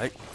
Alright.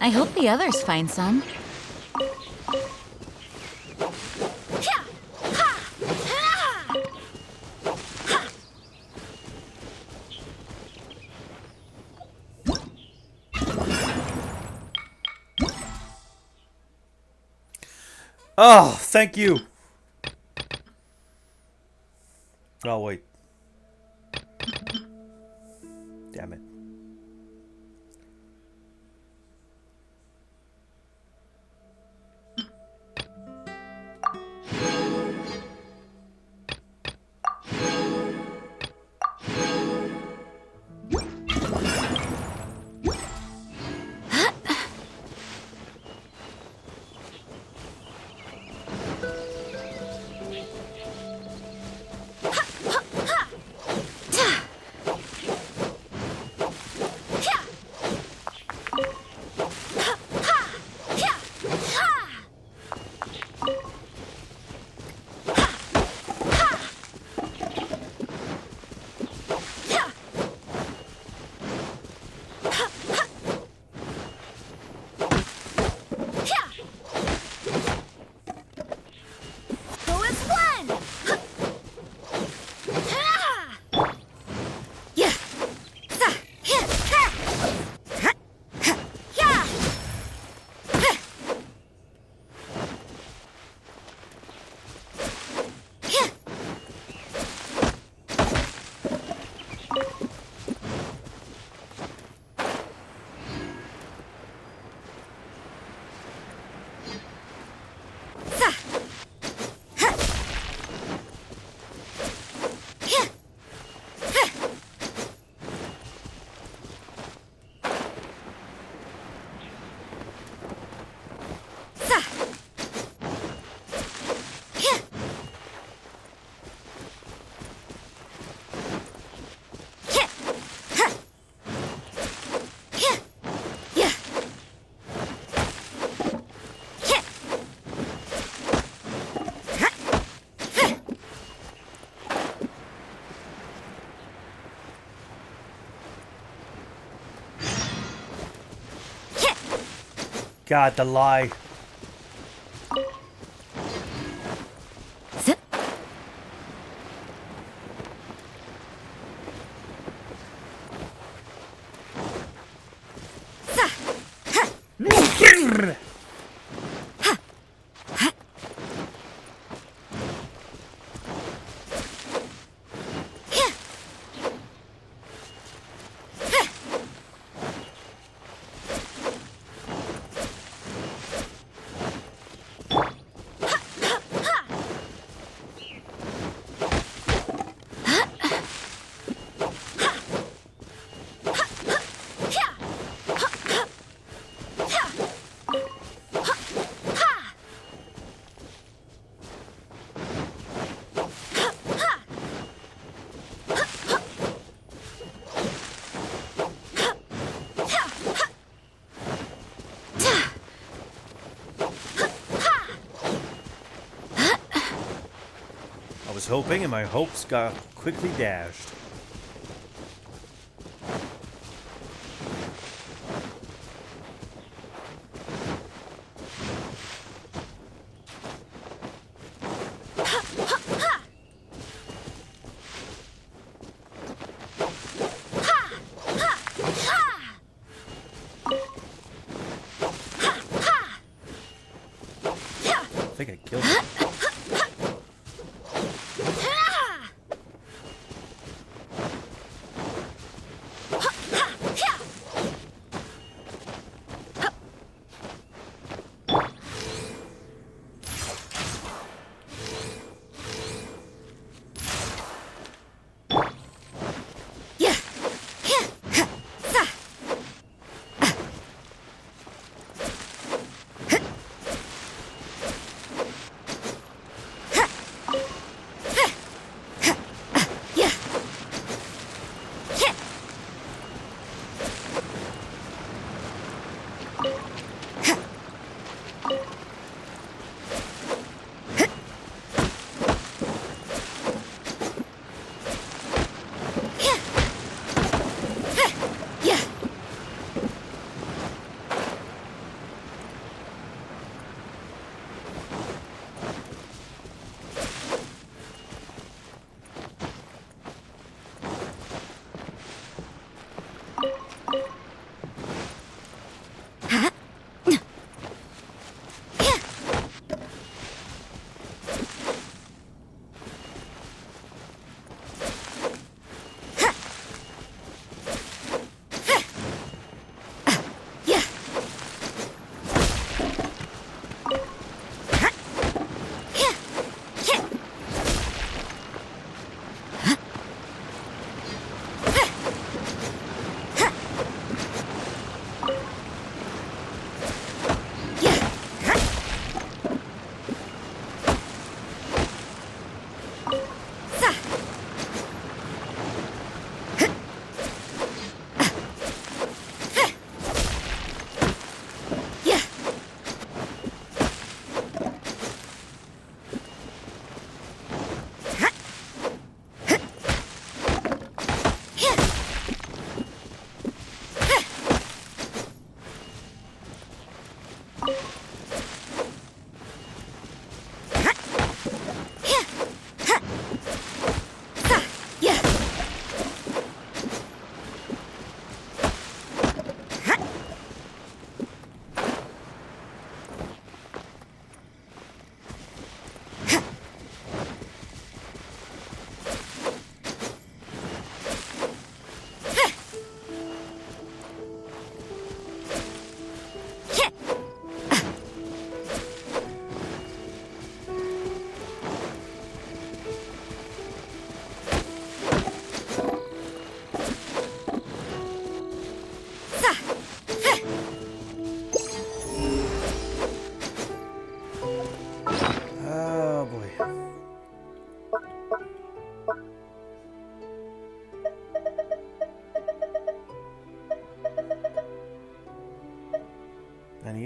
I hope the others find some. Oh, thank you. Oh, wait. Damn it. God, the lie. was hoping, and my hopes got quickly dashed. I think I killed him.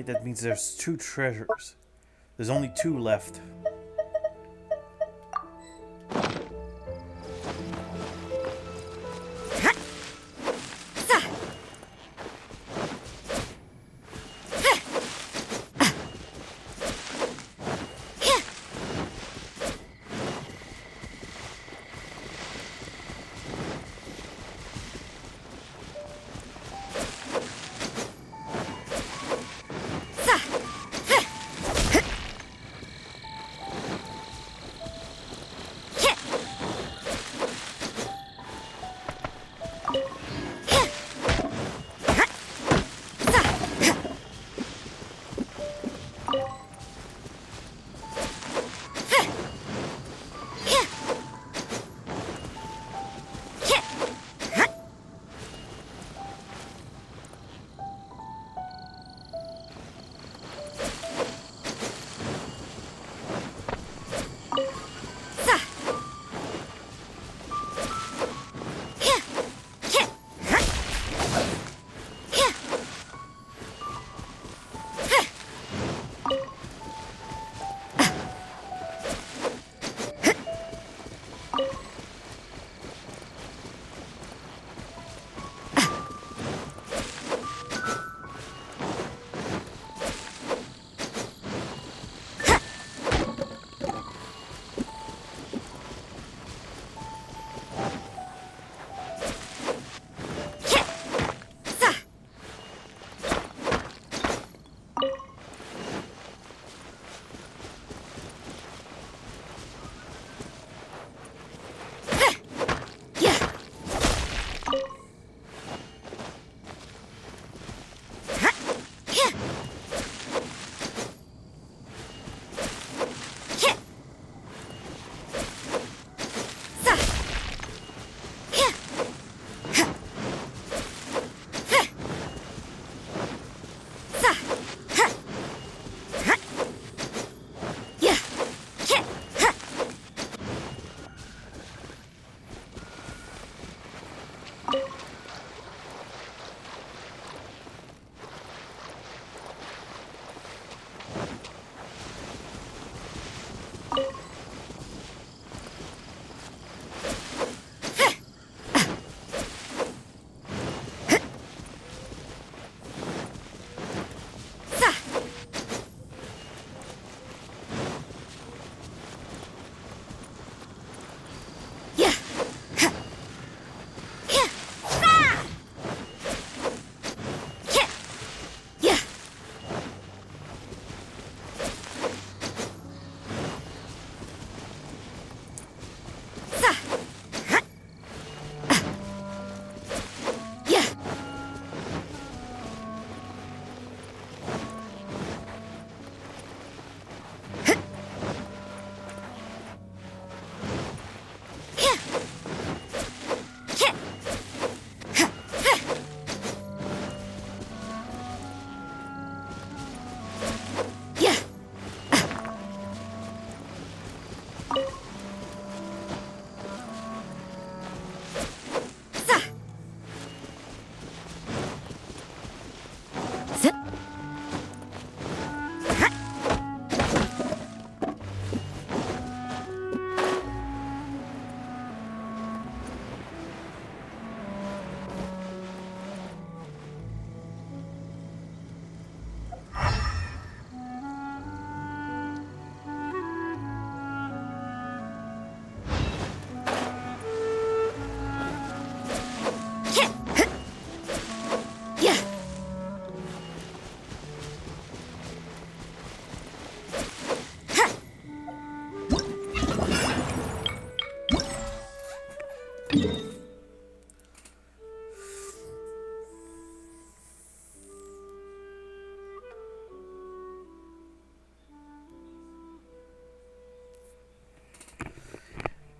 That means there's 2 treasures. There's only 2 left.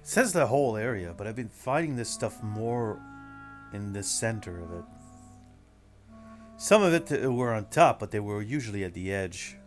Says the whole area, but I've been finding this stuff more in the center of it. Some of it were on top, but they were usually at the edge.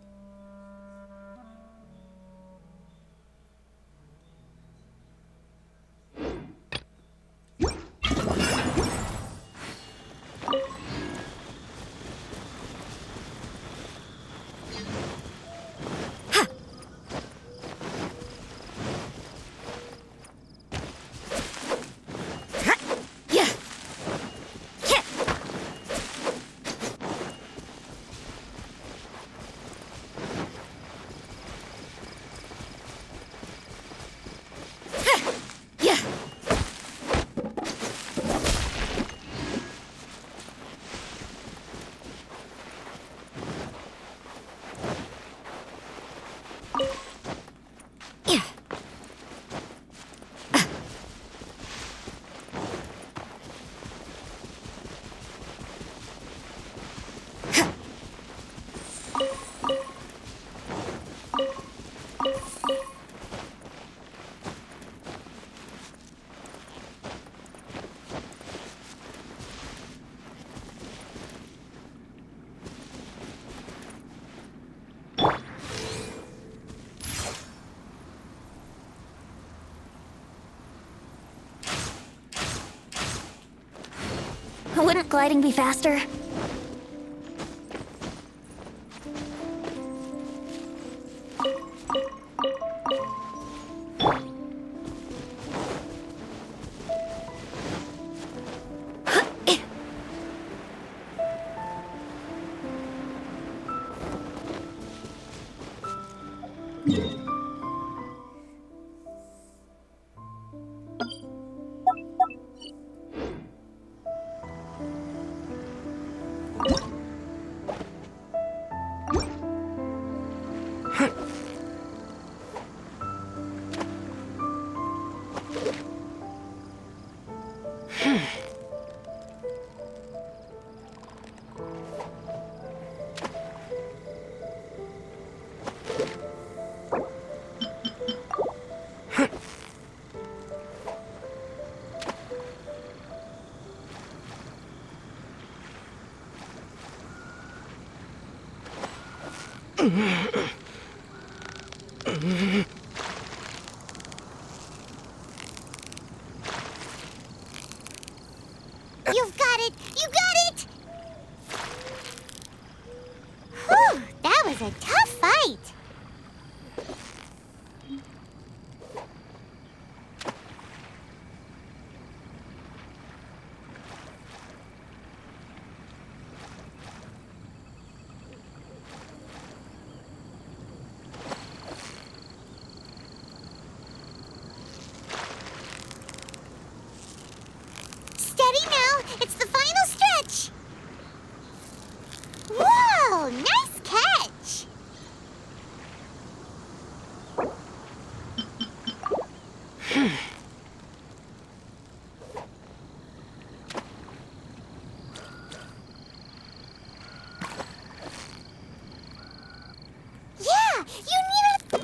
Wouldn't gliding be faster? You've got it! You got it! Whew, that was a tough fight. Yeah, you need a...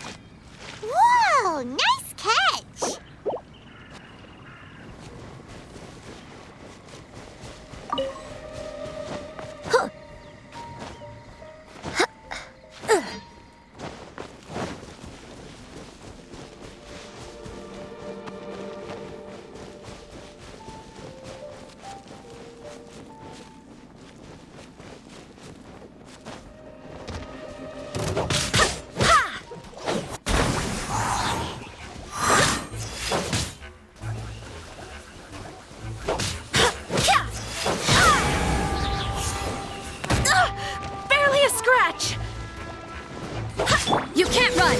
Whoa, nice catch! Barely a scratch! You can't run!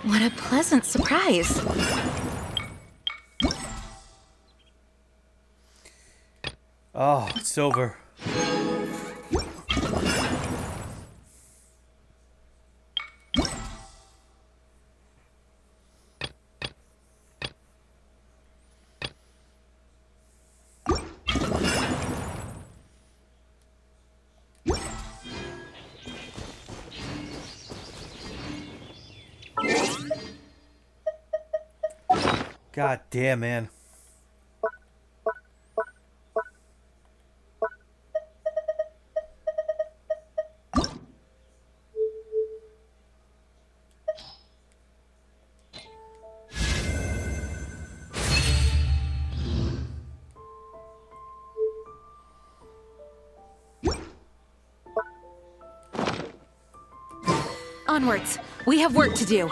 What a pleasant surprise. Oh, it's over. God damn, man. Onwards. We have work to do.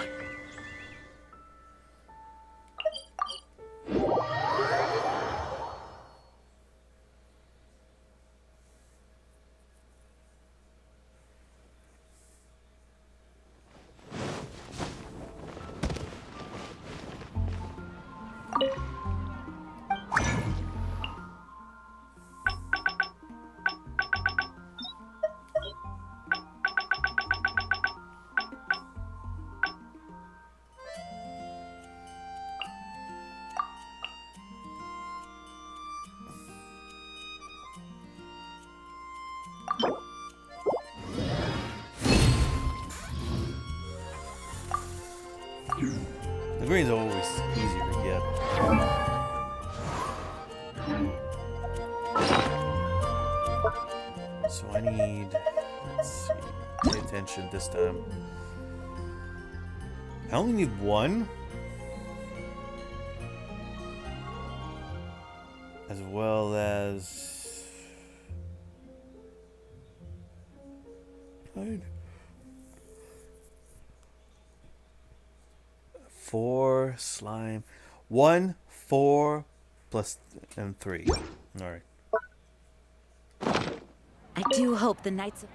The green's always easier to get. So I need, let's see, pay attention this time. I only need one. As well as... Fine. 4 slime. 1, 4, plus, and 3. Alright. I do hope the Knights of...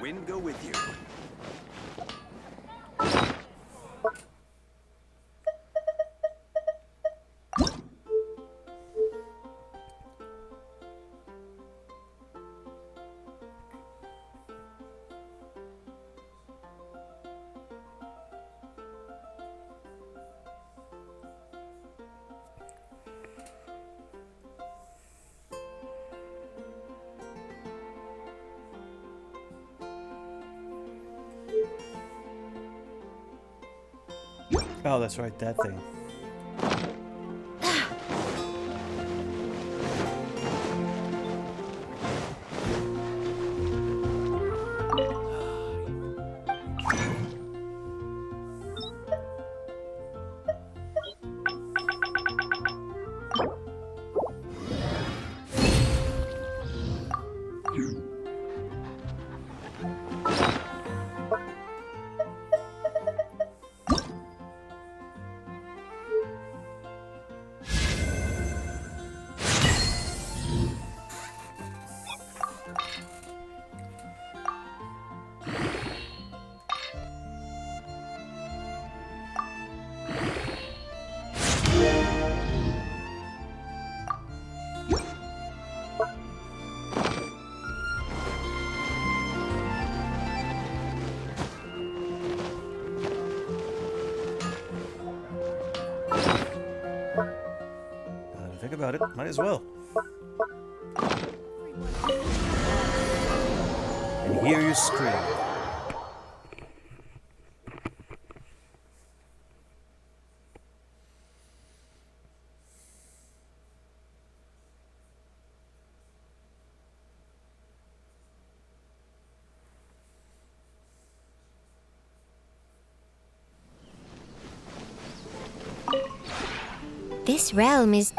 Wind go with you. Oh, that's right, that thing. Think about it, might as well. And hear you scream. This realm is...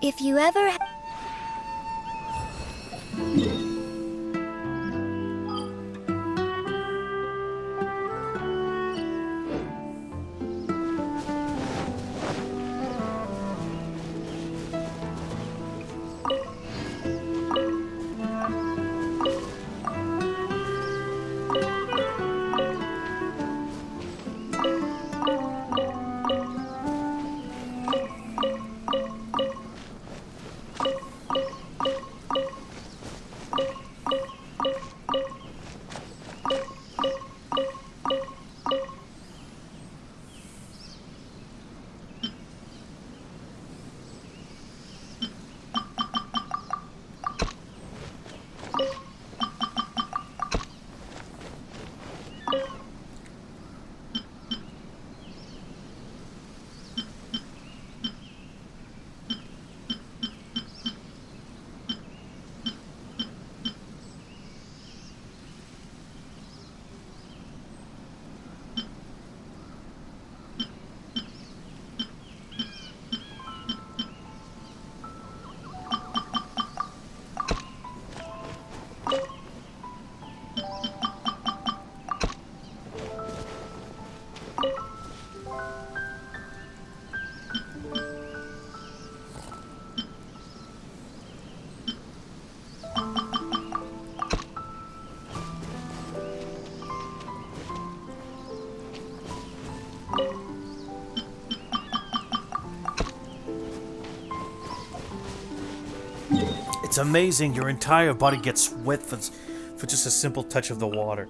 If you ever... It's amazing. Your entire body gets wet for just a simple touch of the water.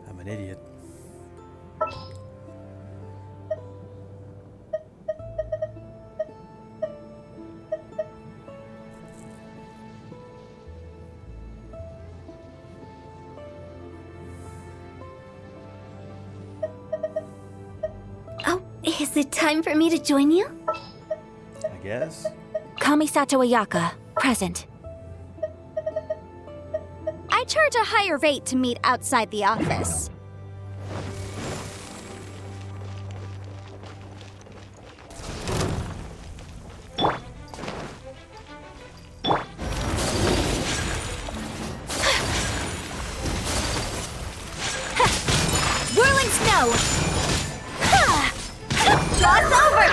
I'm an idiot. Oh, is it time for me to join you? I guess. Kamisato Ayaka, present. I charge a higher rate to meet outside the office. Whirling snow! Cross over!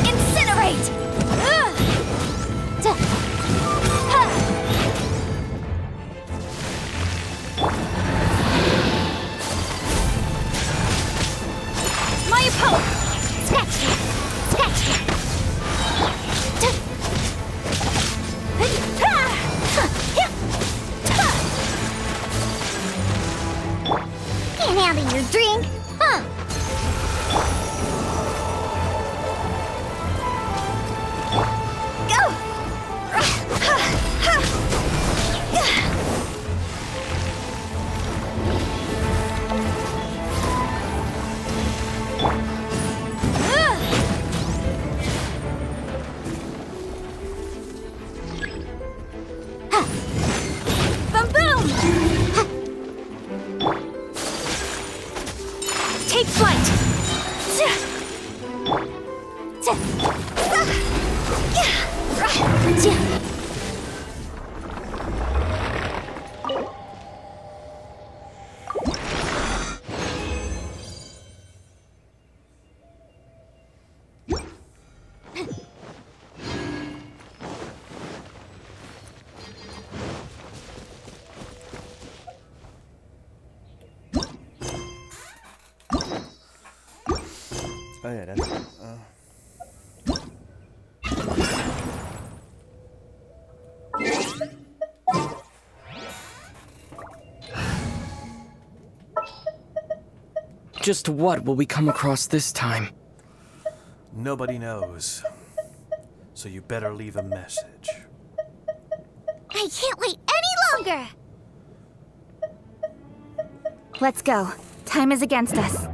Incinerate! My opponent! Sketch! Sketch! Can't handle your drink, huh? Go! Boom boom! Take flight! Oh yeah, that's. Just what will we come across this time? Nobody knows. So you better leave a message. I can't wait any longer! Let's go. Time is against us.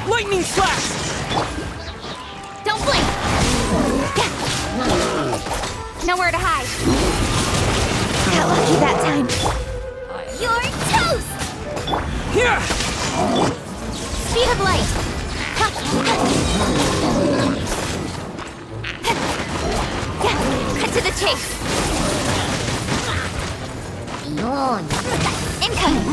Lightning flash! Don't blink! Nowhere to hide. Got lucky that time. You're toast! Here! Speed of light! Cut to the chase! Incoming!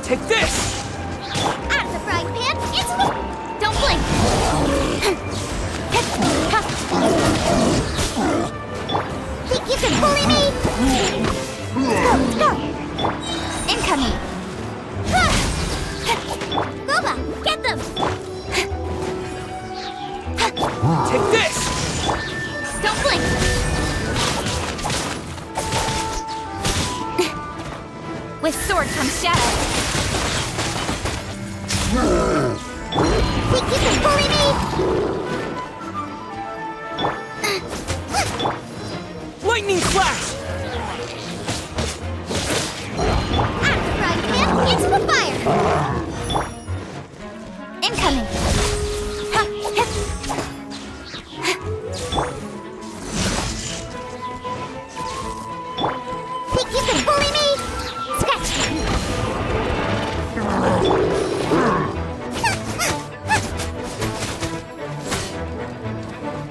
Take this! Out of the frying pan, into the... Don't blink! Think you can bully me? Go! Incoming! Boba, get them! Take this! Don't blink! With sword comes shadow. Think you can bully me? Lightning flash! Out of the frying pan, into the fire! Incoming! Think you can bully me? Sketch!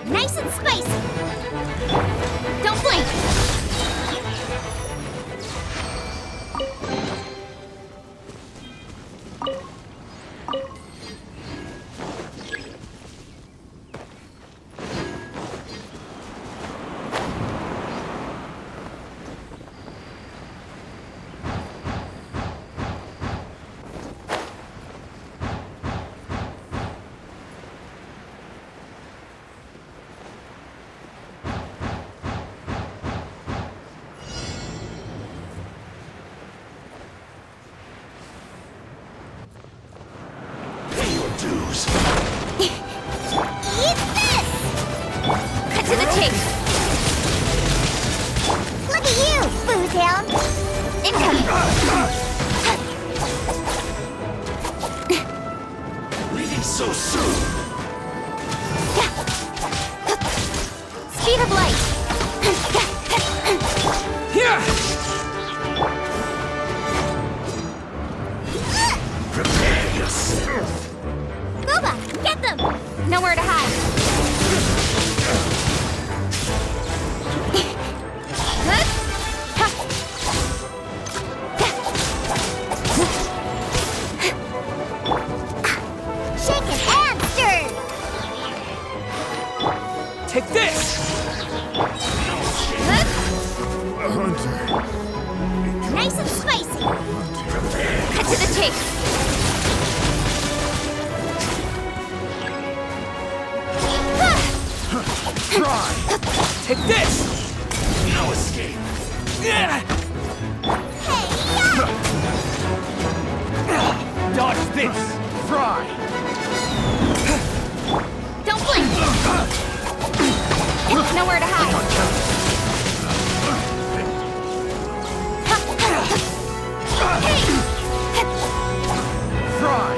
Nice and spicy! Don't blink! lose. Eat this! Cut to the chase. Look at you, booze hound! Incoming. Leaving so soon. Speed of light. Here! Prepare yourself. Booba, get them! Nowhere to hide. Shaken and stirred! Take this! Nice and spicy! Cut to the chase. Take this! No escape. Hey, Dodge this! Fry! Don't blink. Nowhere to hide. Fry!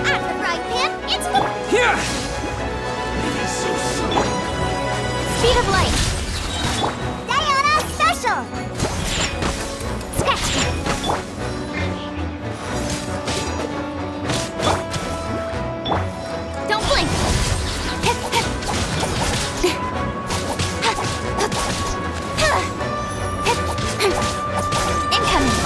out of the frying pan, into the Here! Leaving so soon. Speed of light. Diana special! Scratch that. Don't blink. Incoming.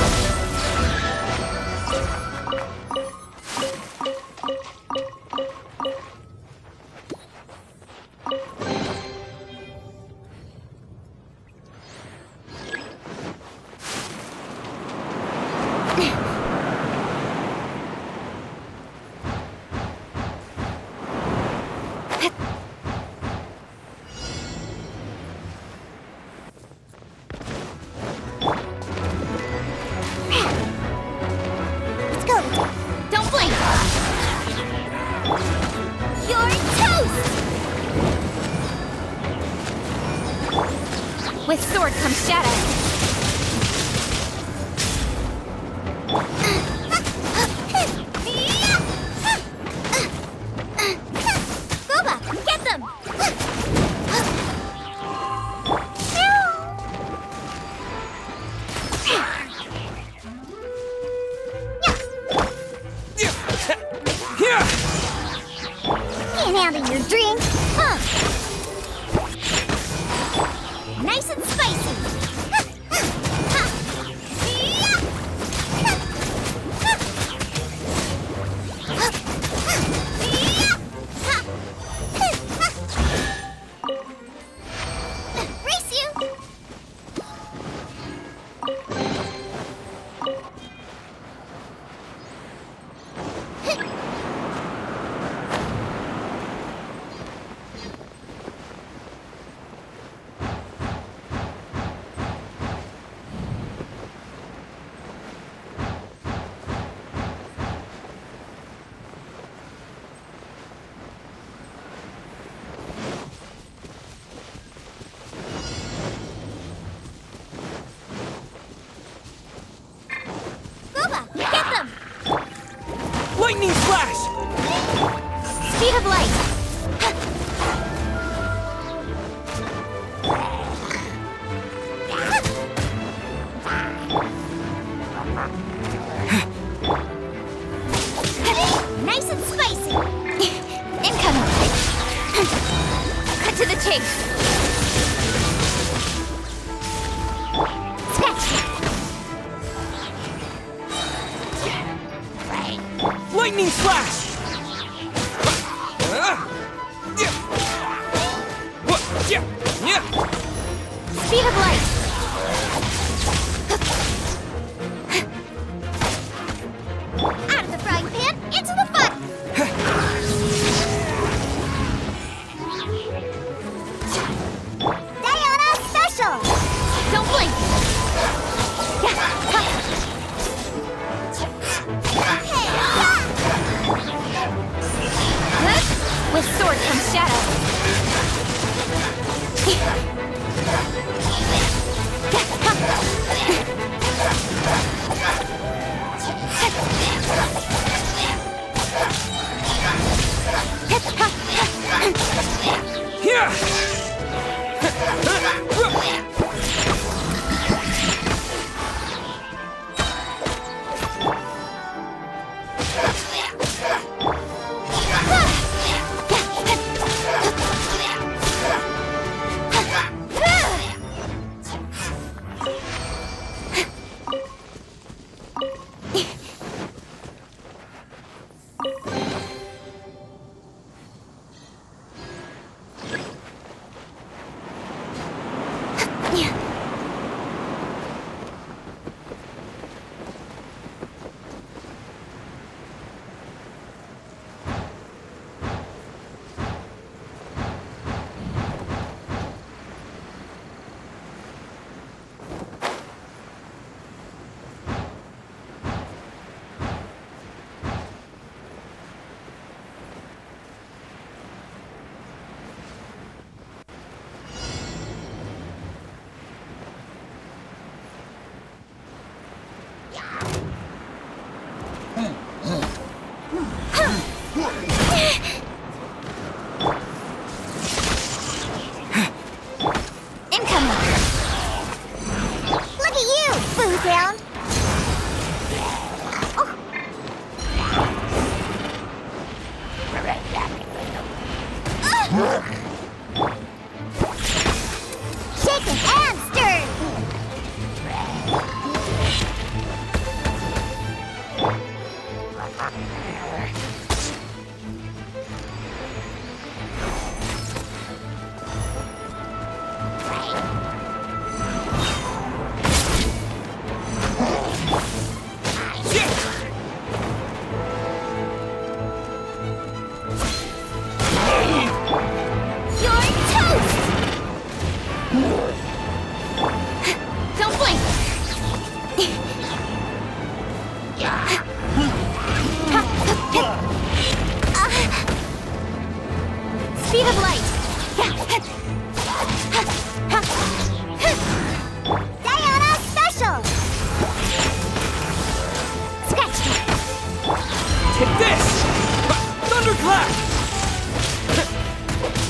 Let's go! Don't blink. You're toast! With sword comes shadow. Booba, get them! Here! Can't handle your drink, huh? Nice and spicy! Race you! Booba, get them! Lightning flash! Speed of light. Nice and spicy! Incoming. Cut to the chase. Scratch that! Lightning flash! Speed of light. Out of the frying pan, into the fire! Diana special! Don't blink. Yeah. Shaken and stirred. You're toast! Don't blink! Speed of light! Diana Special! Scratch that! Take this! Thunderclap!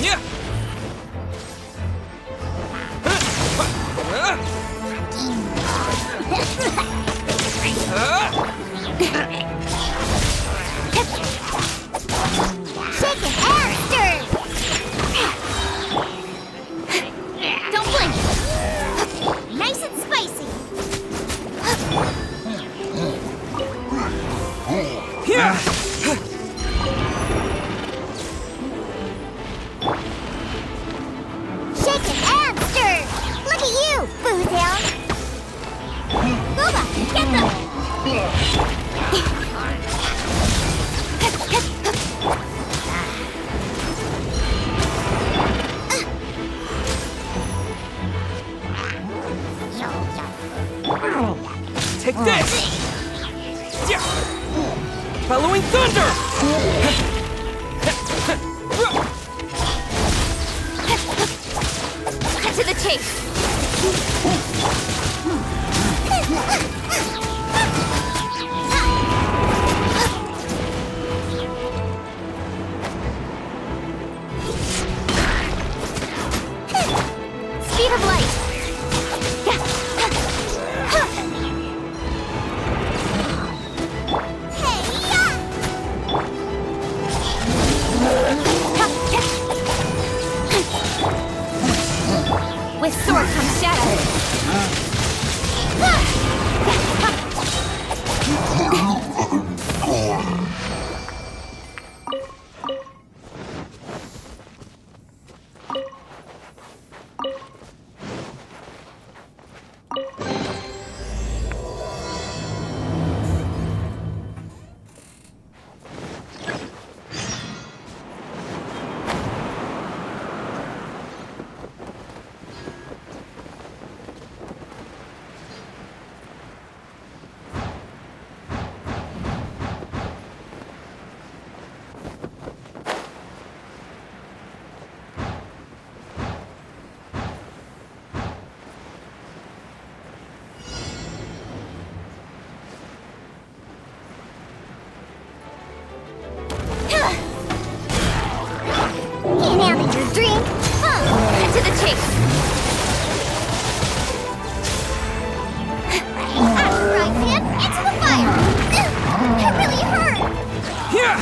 Yeah! Shaken and stirred. chase! After frying pan, into the fire! That really hurt! Yeah!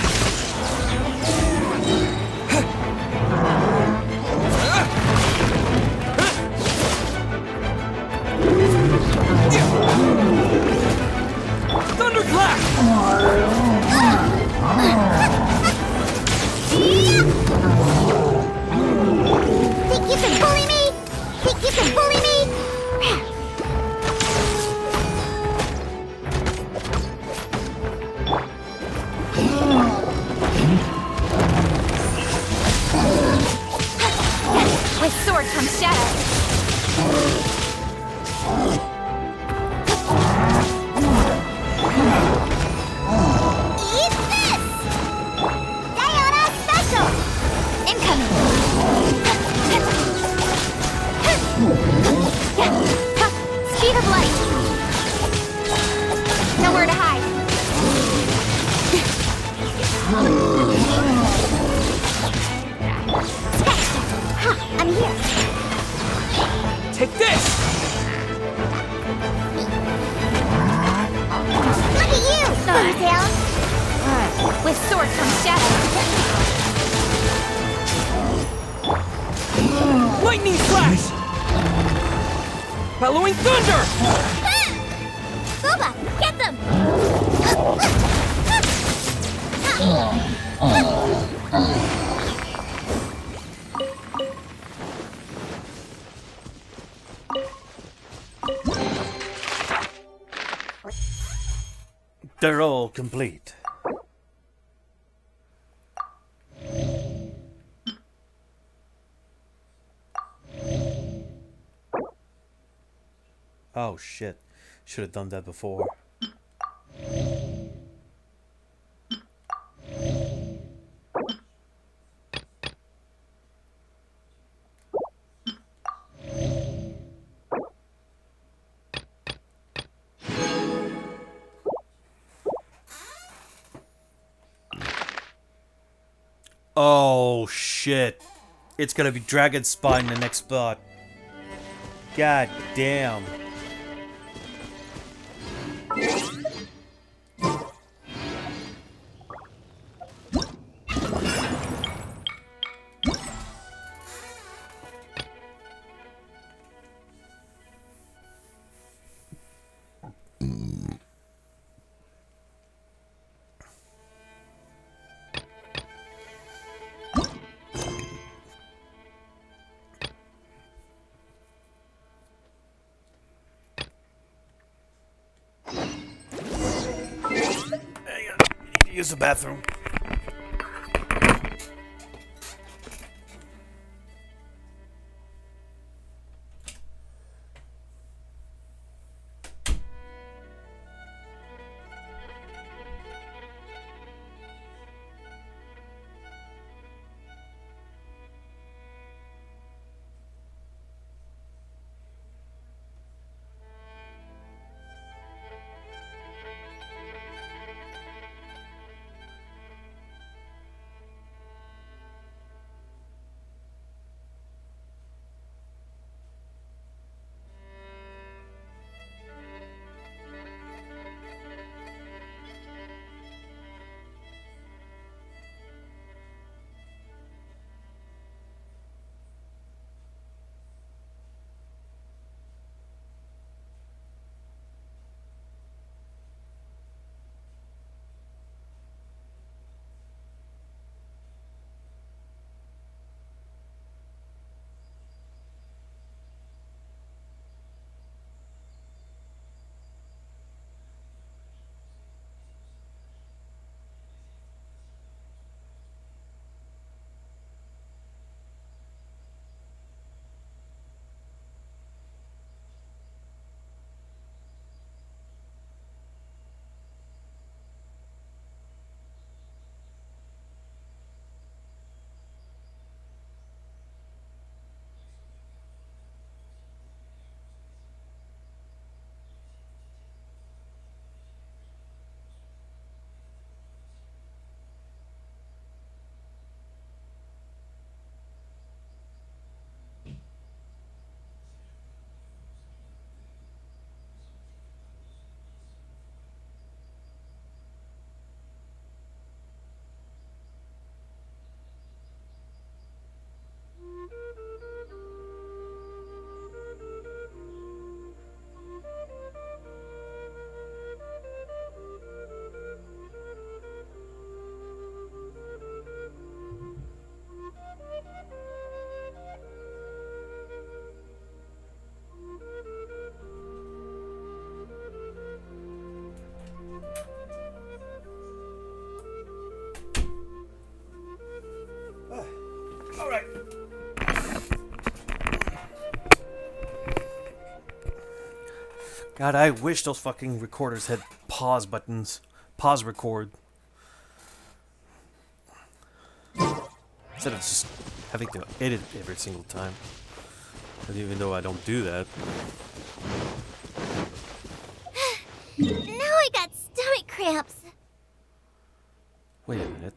Thunderclap! Think you can bully me? Think you can bully me? With sword comes shadow. Eat this! Diana Special! Incoming! Speed of light! Nowhere to hide. Ha! I'm here! Take this! Look at you, Ponytail! With sword comes shadow. Lightning flash! Bellowing thunder! Booba, get them! They're all complete. Oh shit. Should have done that before. Oh shit. It's gonna be Dragon Spine the next spot. God damn. Use the bathroom. God, I wish those fucking recorders had pause buttons. Pause record. Instead of just having to edit every single time. Even though I don't do that. Now I got stomach cramps. Wait a minute.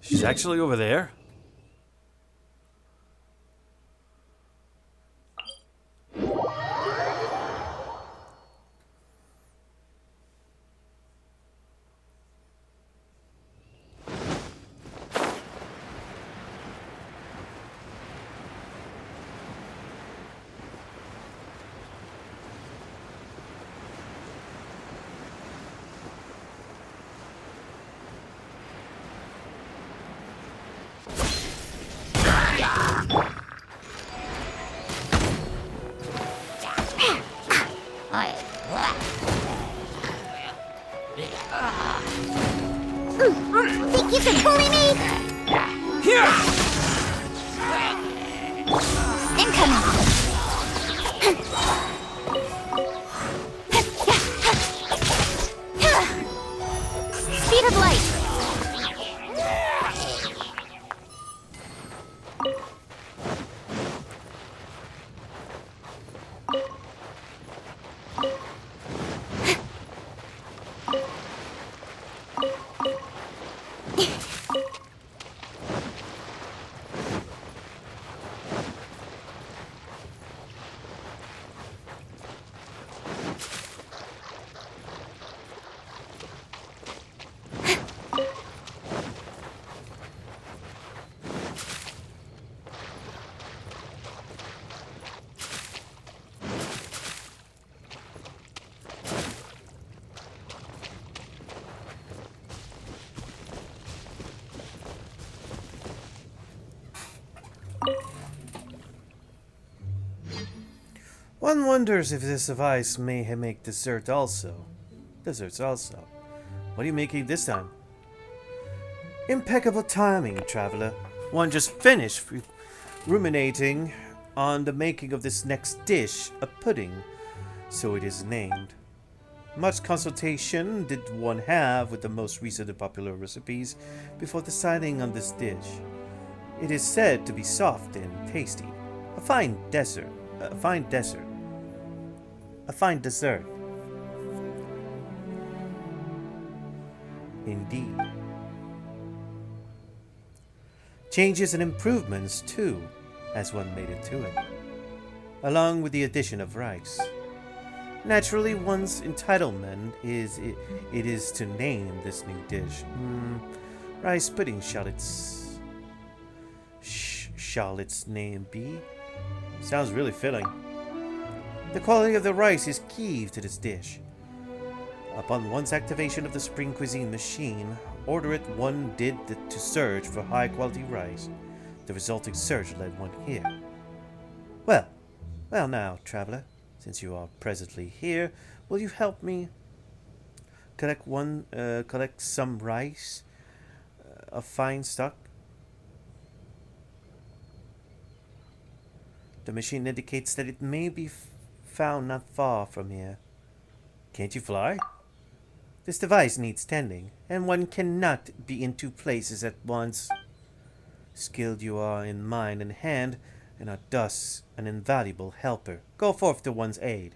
She's actually over there? Think you can bully me? Here! Incoming! Speed of light! One wonders if this device may make desserts also. What are you making this time? Impeccable timing, traveler. One just finished ruminating on the making of this next dish, a pudding, so it is named. Much consultation did one have with the most recent and popular recipes before deciding on this dish. It is said to be soft and tasty, a fine dessert. Indeed. Changes and improvements, too, as one made it to it, along with the addition of rice. Naturally, one's entitlement is to name this new dish. Rice pudding shall its name be? Sounds really filling. The quality of the rice is key to this dish. Upon one's activation of the Spring Cuisine machine, order it one did to search for high quality rice. The resulting search led one here. Well now, traveler, since you are presently here, will you help me collect some rice of fine stock? The machine indicates that it may be found not far from here. Can't you fly? This device needs tending, and one cannot be in two places at once. Skilled you are in mind and hand, and are thus an invaluable helper. Go forth to one's aid.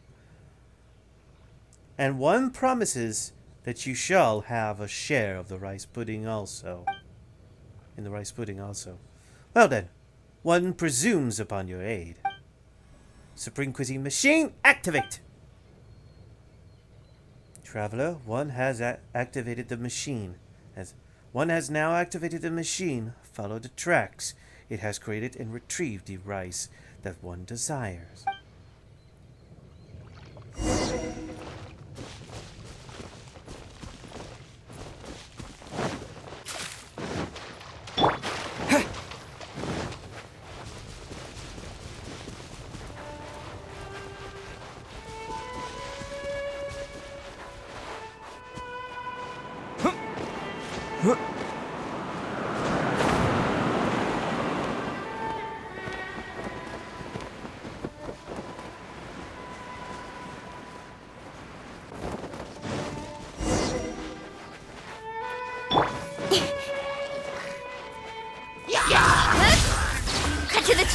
And one promises that you shall have a share of the rice pudding also. Well then, one presumes upon your aid. Supreme Cuisine Machine, activate! Traveler, one has activated the machine. As one has now activated the machine, follow the tracks it has created and retrieve the rice that one desires.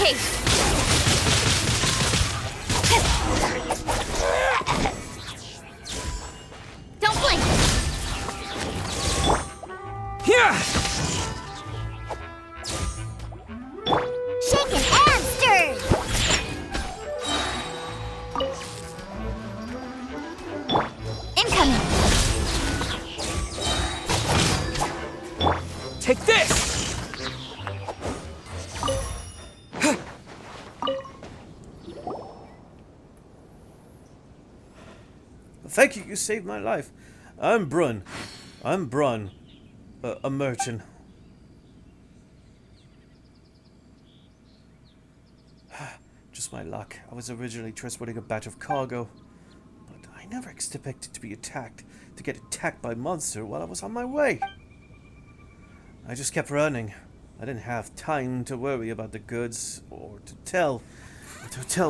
case. Don't blink. Here! Shaken and stirred. Incoming. Take this! Thank you, you saved my life. I'm Brun. I'm Brun. A merchant. Just my luck. I was originally transporting a batch of cargo, but I never expected to get attacked by a monster while I was on my way. I just kept running. I didn't have time to worry about the goods or to tell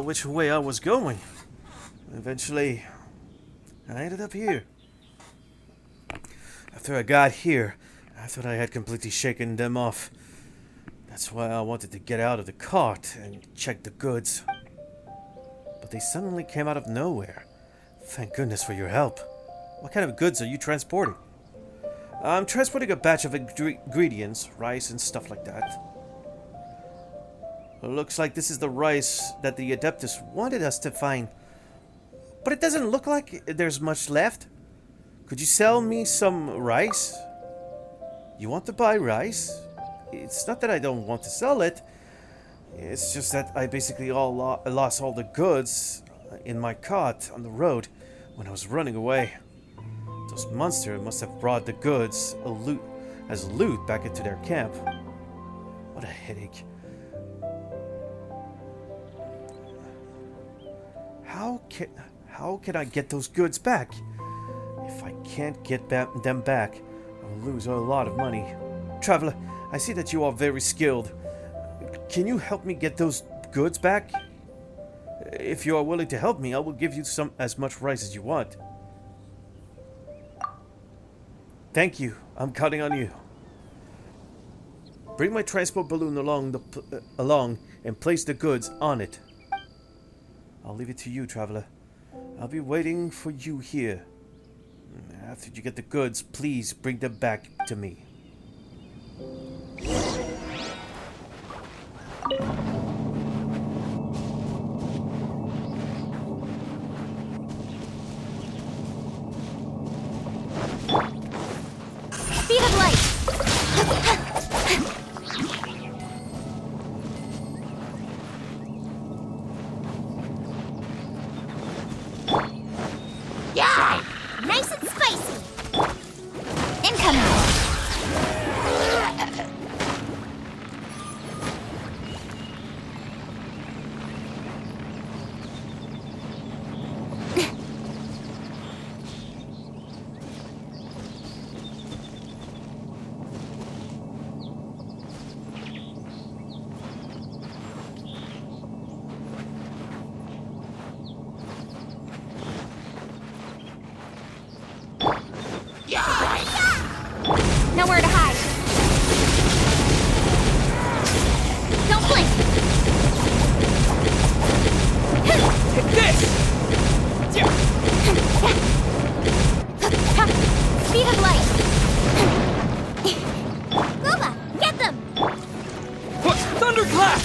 which way I was going. Eventually, I ended up here. After I got here, I thought I had completely shaken them off. That's why I wanted to get out of the cart and check the goods. But they suddenly came out of nowhere. Thank goodness for your help. What kind of goods are you transporting? I'm transporting a batch of ingredients, rice and stuff like that. It looks like this is the rice that the Adeptus wanted us to find. But it doesn't look like there's much left. Could you sell me some rice? You want to buy rice? It's not that I don't want to sell it. It's just that I basically lost all the goods in my cart on the road when I was running away. Those monsters must have brought the goods as loot back into their camp. What a headache. How can I get those goods back? If I can't get them back, I'll lose a lot of money. Traveler, I see that you are very skilled. Can you help me get those goods back? If you are willing to help me, I will give you as much rice as you want. Thank you. I'm counting on you. Bring my transport balloon along and place the goods on it. I'll leave it to you, traveler. I'll be waiting for you here. After you get the goods, please bring them back to me. Speed of light. Nice and spicy. Incoming. Nowhere to hide. Don't blink. Take this! Speed of light. Booba, get them. Thunderclap!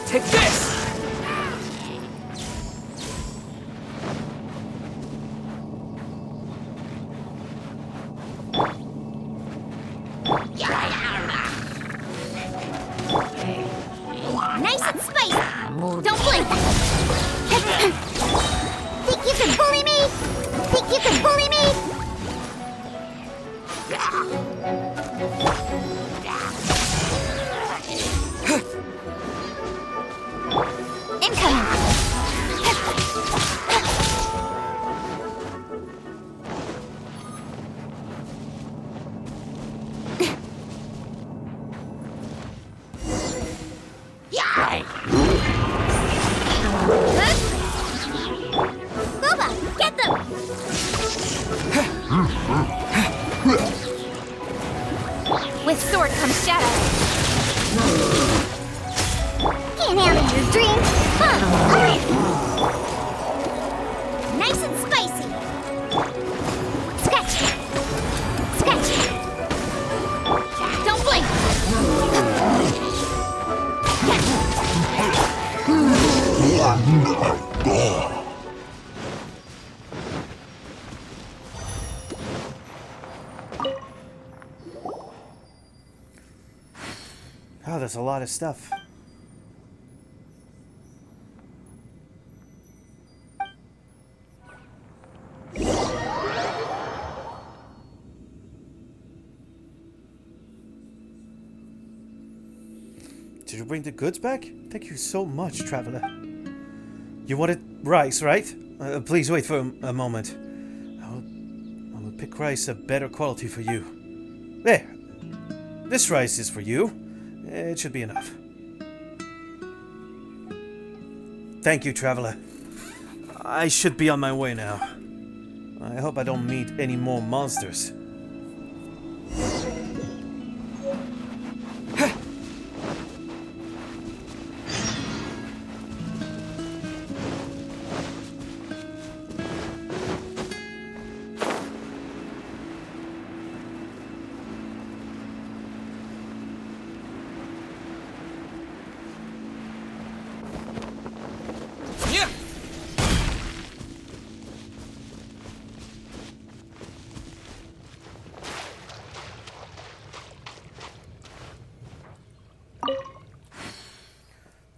Take this! Nice and spicy. Don't blink. Think you can bully me? Think you can bully me? Incoming. Booba, get them. With sword comes shadow. Can't handle your dream. Huh. Nice and spicy. Scratch. Scratch. Don't blink. Oh, there's a lot of stuff. Did you bring the goods back? Thank you so much, traveler. You wanted rice, right? Please wait for a moment. I will pick rice of better quality for you. There. This rice is for you. It should be enough. Thank you, traveler. I should be on my way now. I hope I don't meet any more monsters. Yeah.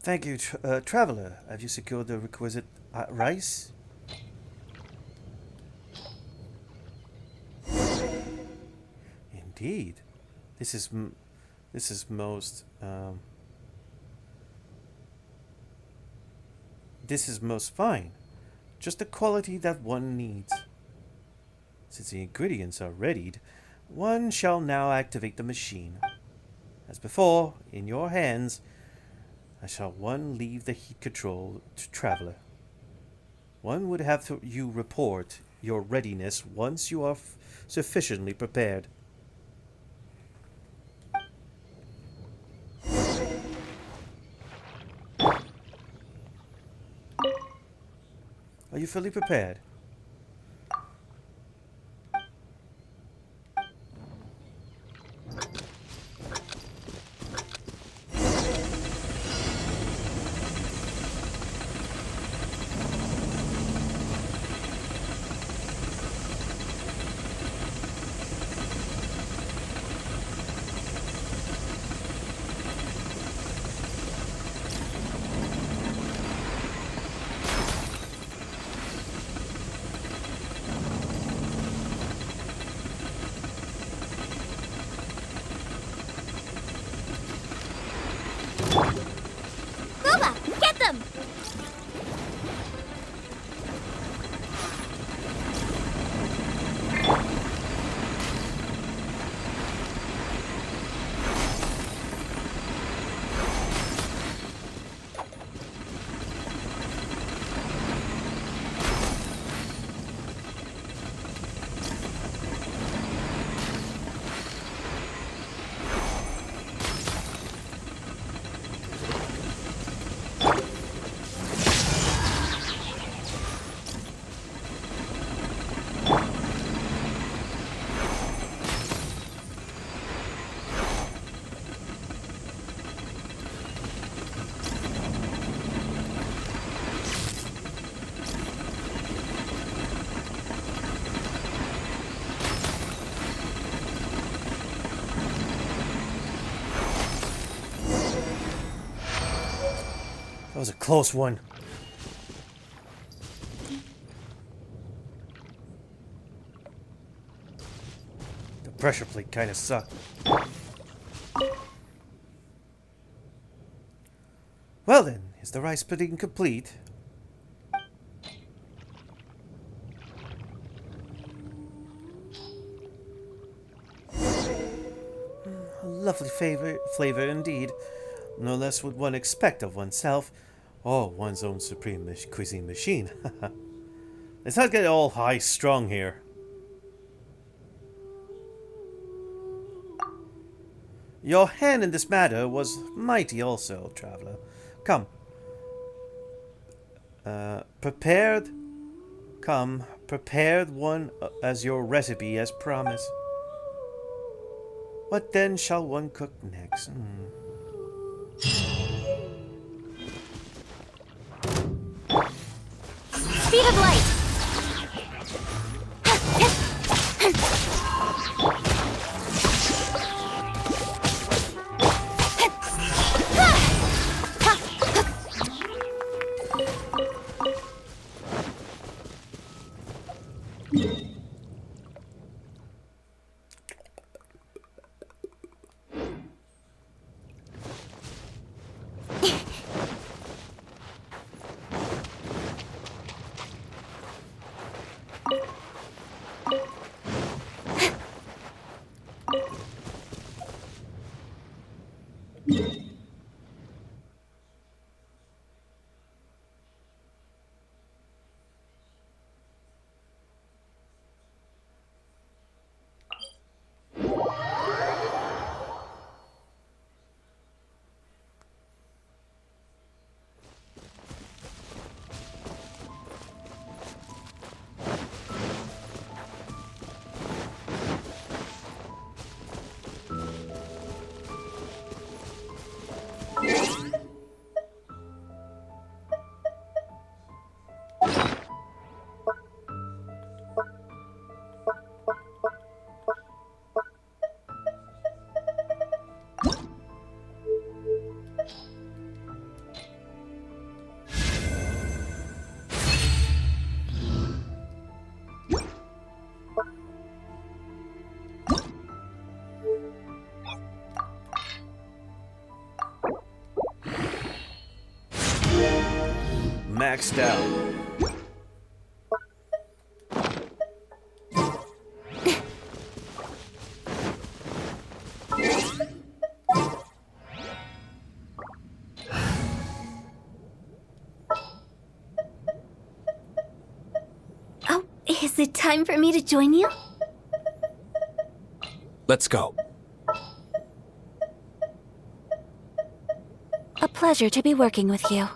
Thank you, traveler. Have you secured the requisite rice? Indeed. This is most this is most fine. Just the quality that one needs. Since the ingredients are readied, one shall now activate the machine. As before, in your hands, I shall one leave the heat control to traveler. One would have to you report your readiness once you are sufficiently prepared. Are you fully prepared? Booba, get them! That was a close one. The pressure plate kind of sucked. Well then, is the rice pudding complete? A lovely flavor indeed. No less would one expect of oneself, or one's own supreme cuisine machine. Let's not get all high-strung here. Your hand in this matter was mighty also, traveler. Come. Prepared. Come, prepared one as your recipe as promised. What then shall one cook next? Speed of light! Maxed out. Oh, is it time for me to join you? Let's go. A pleasure to be working with you.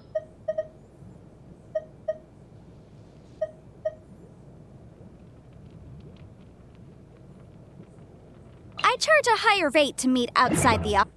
I charge a higher rate to meet outside the office.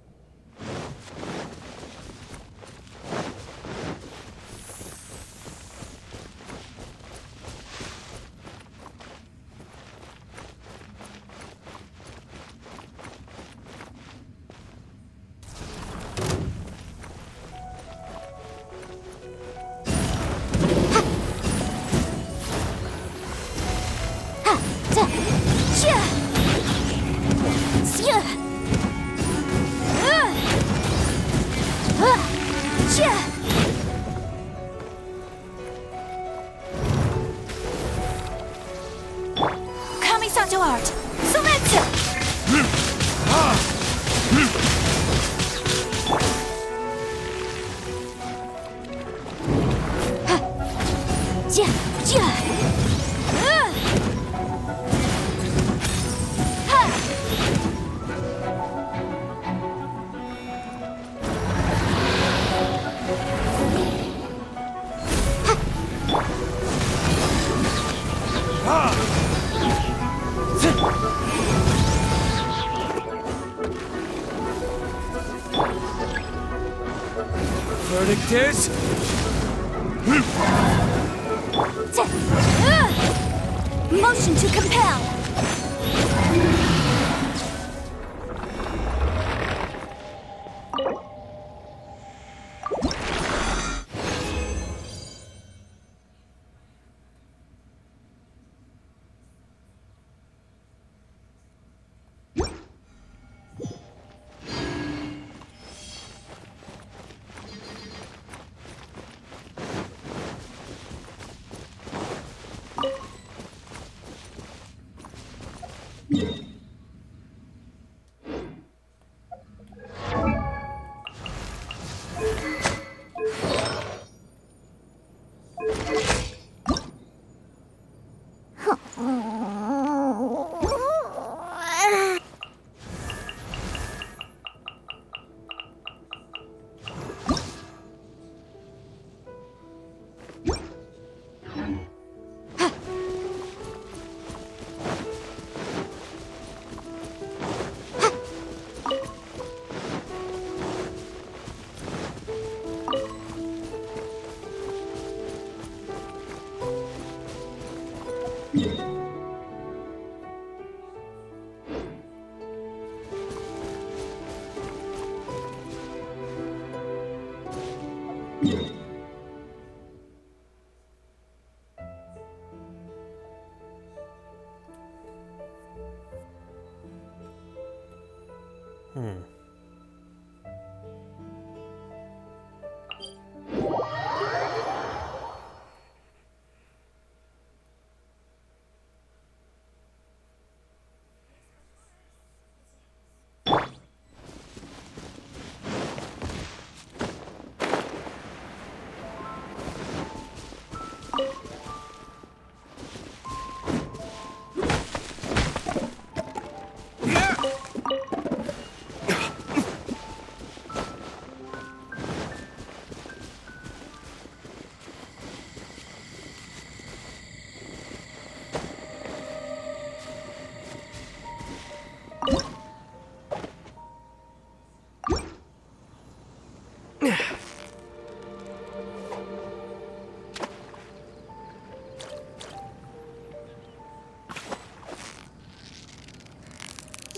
Kamisato art! Sumetsu! Verdict is... Motion to compel!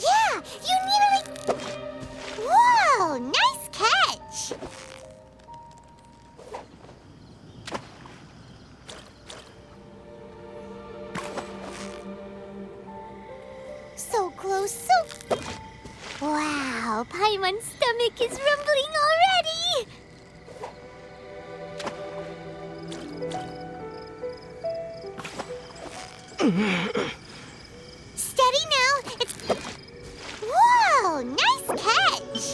Yeah, you nearly... Whoa, nice catch! So close, so... Wow, Paimon's stomach is rumbling already! Steady now, it's... Whoa, nice catch!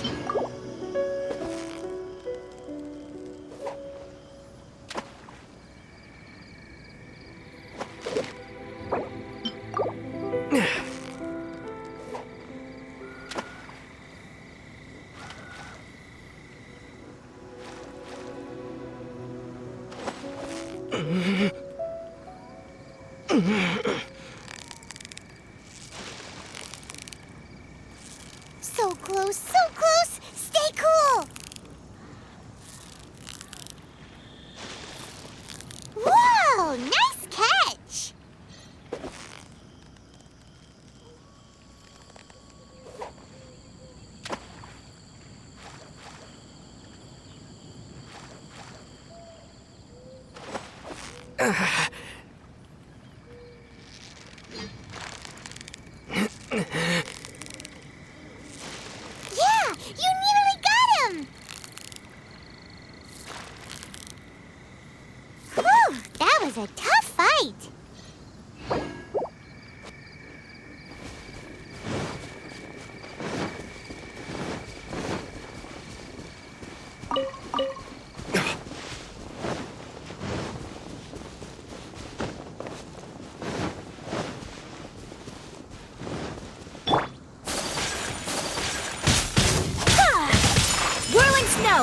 So close, so close! Stay cool! Whoa, nice catch! Yeah, you nearly got him! Whew, that was a tough fight. Whirling snow!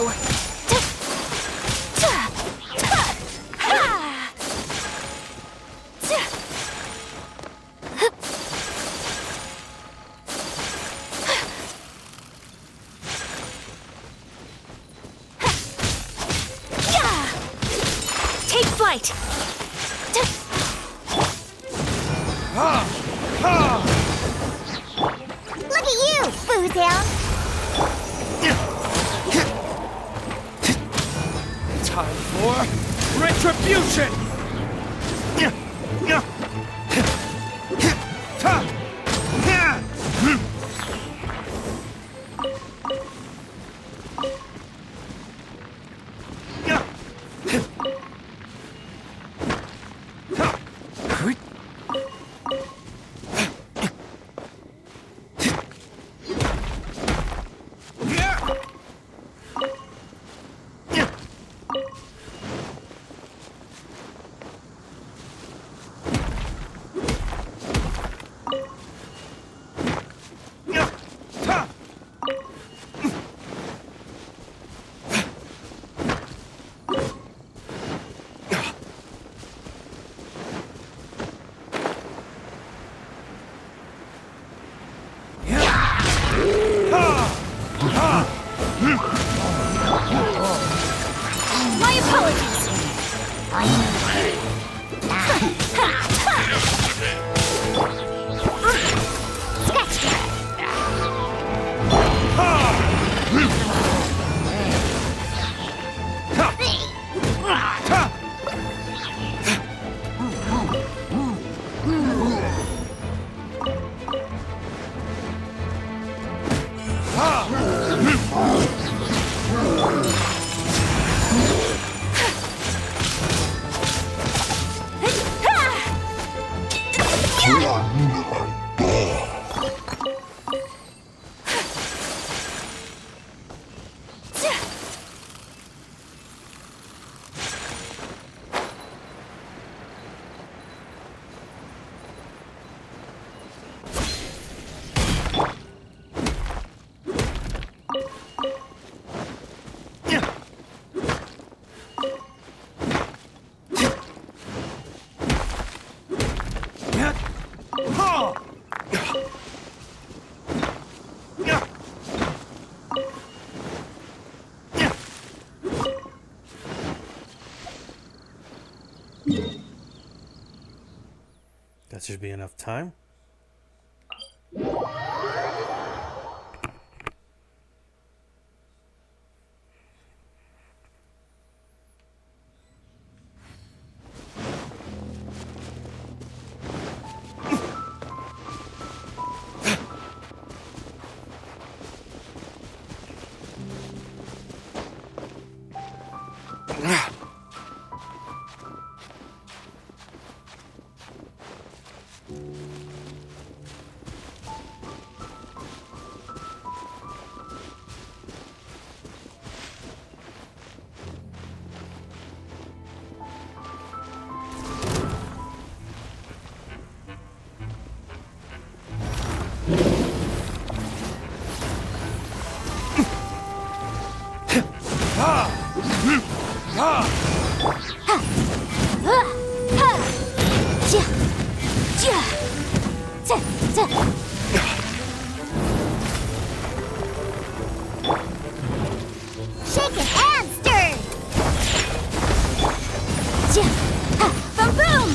Take flight! Look at you, Boozhound! Time for retribution! My apologies! Ah! That should be enough time. Shake it and stir! Boom boom!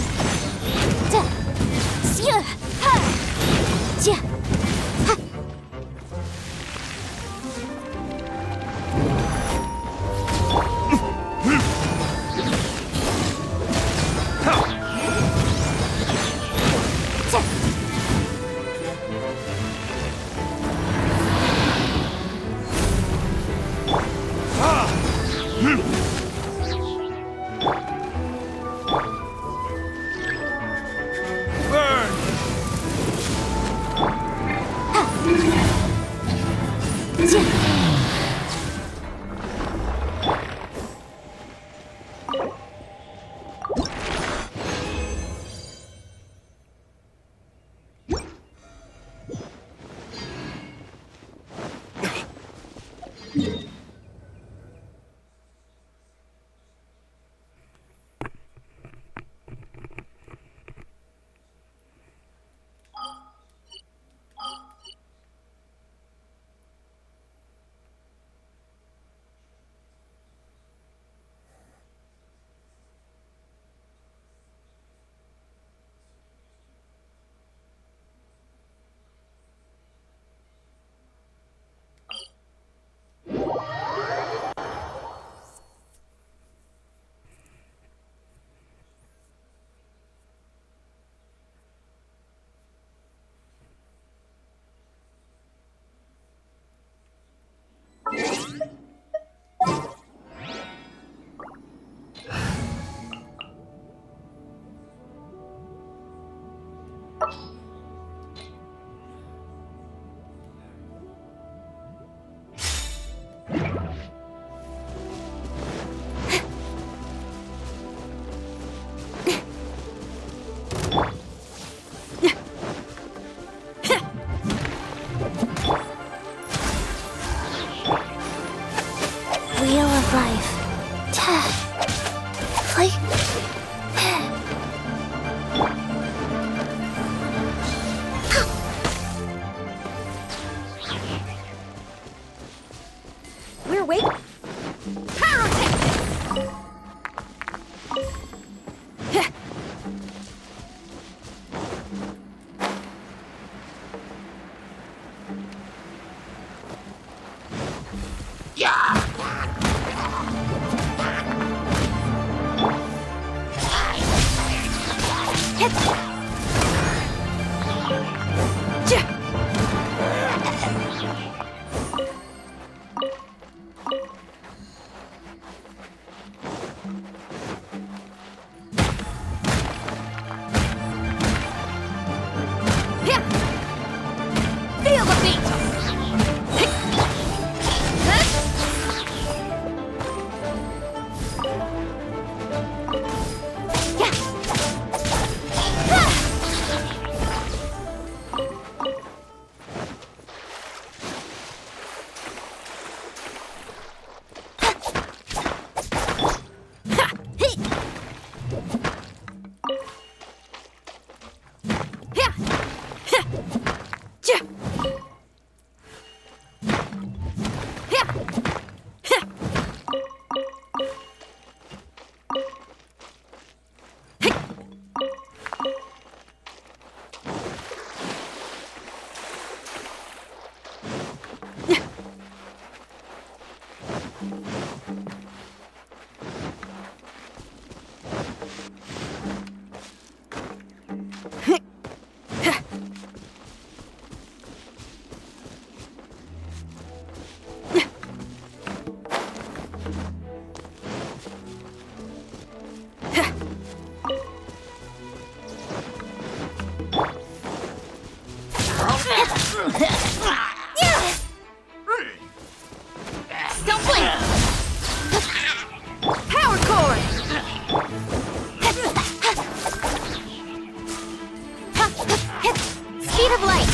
Wheel of life. We're waiting. Feel the beat! Don't blink! Power cord! Speed of light!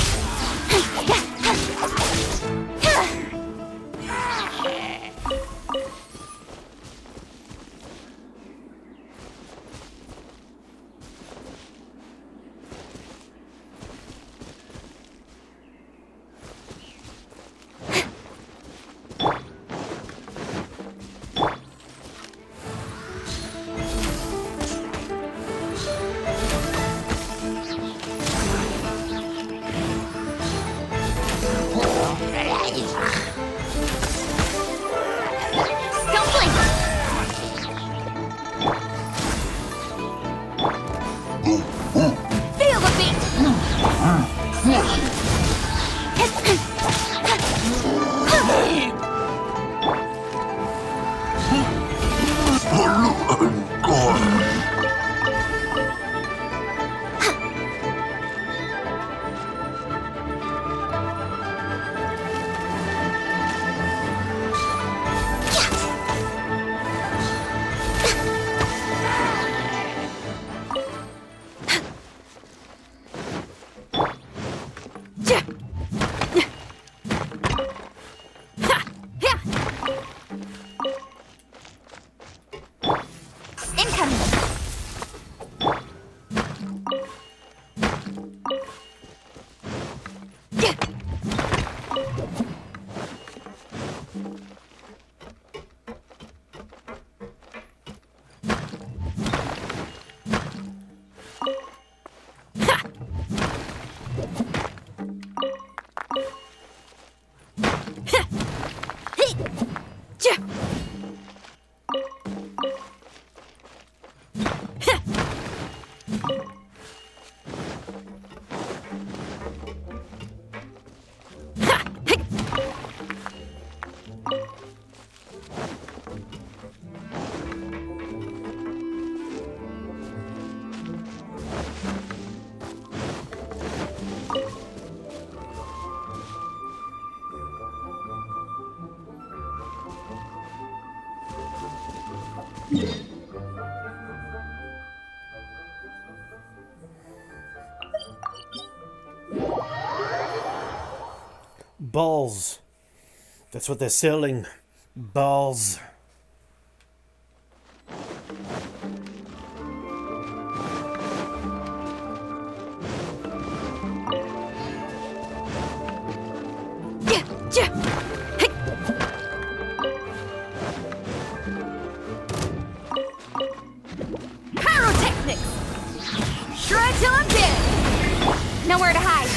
Don't blink! Feel the beat! Incoming! Balls. That's what they're selling. Balls. Pyrotechnics! Shred till I'm dead! Nowhere to hide.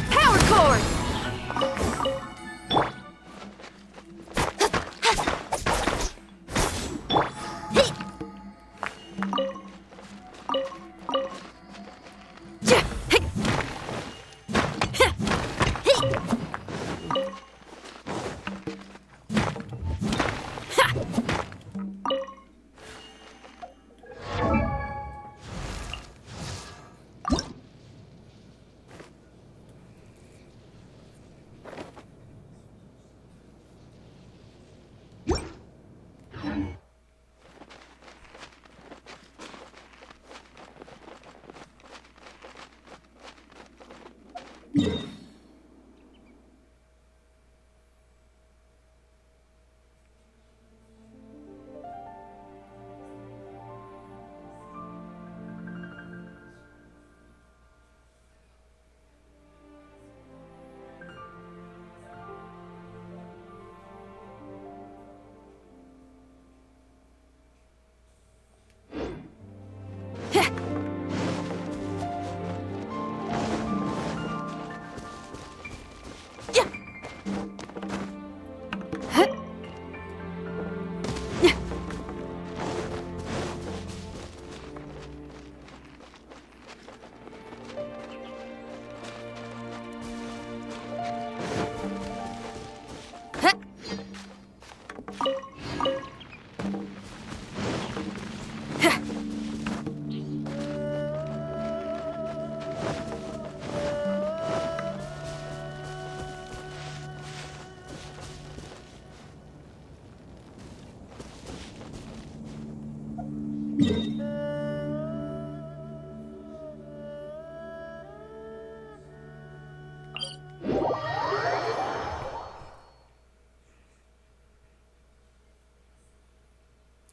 Power cord!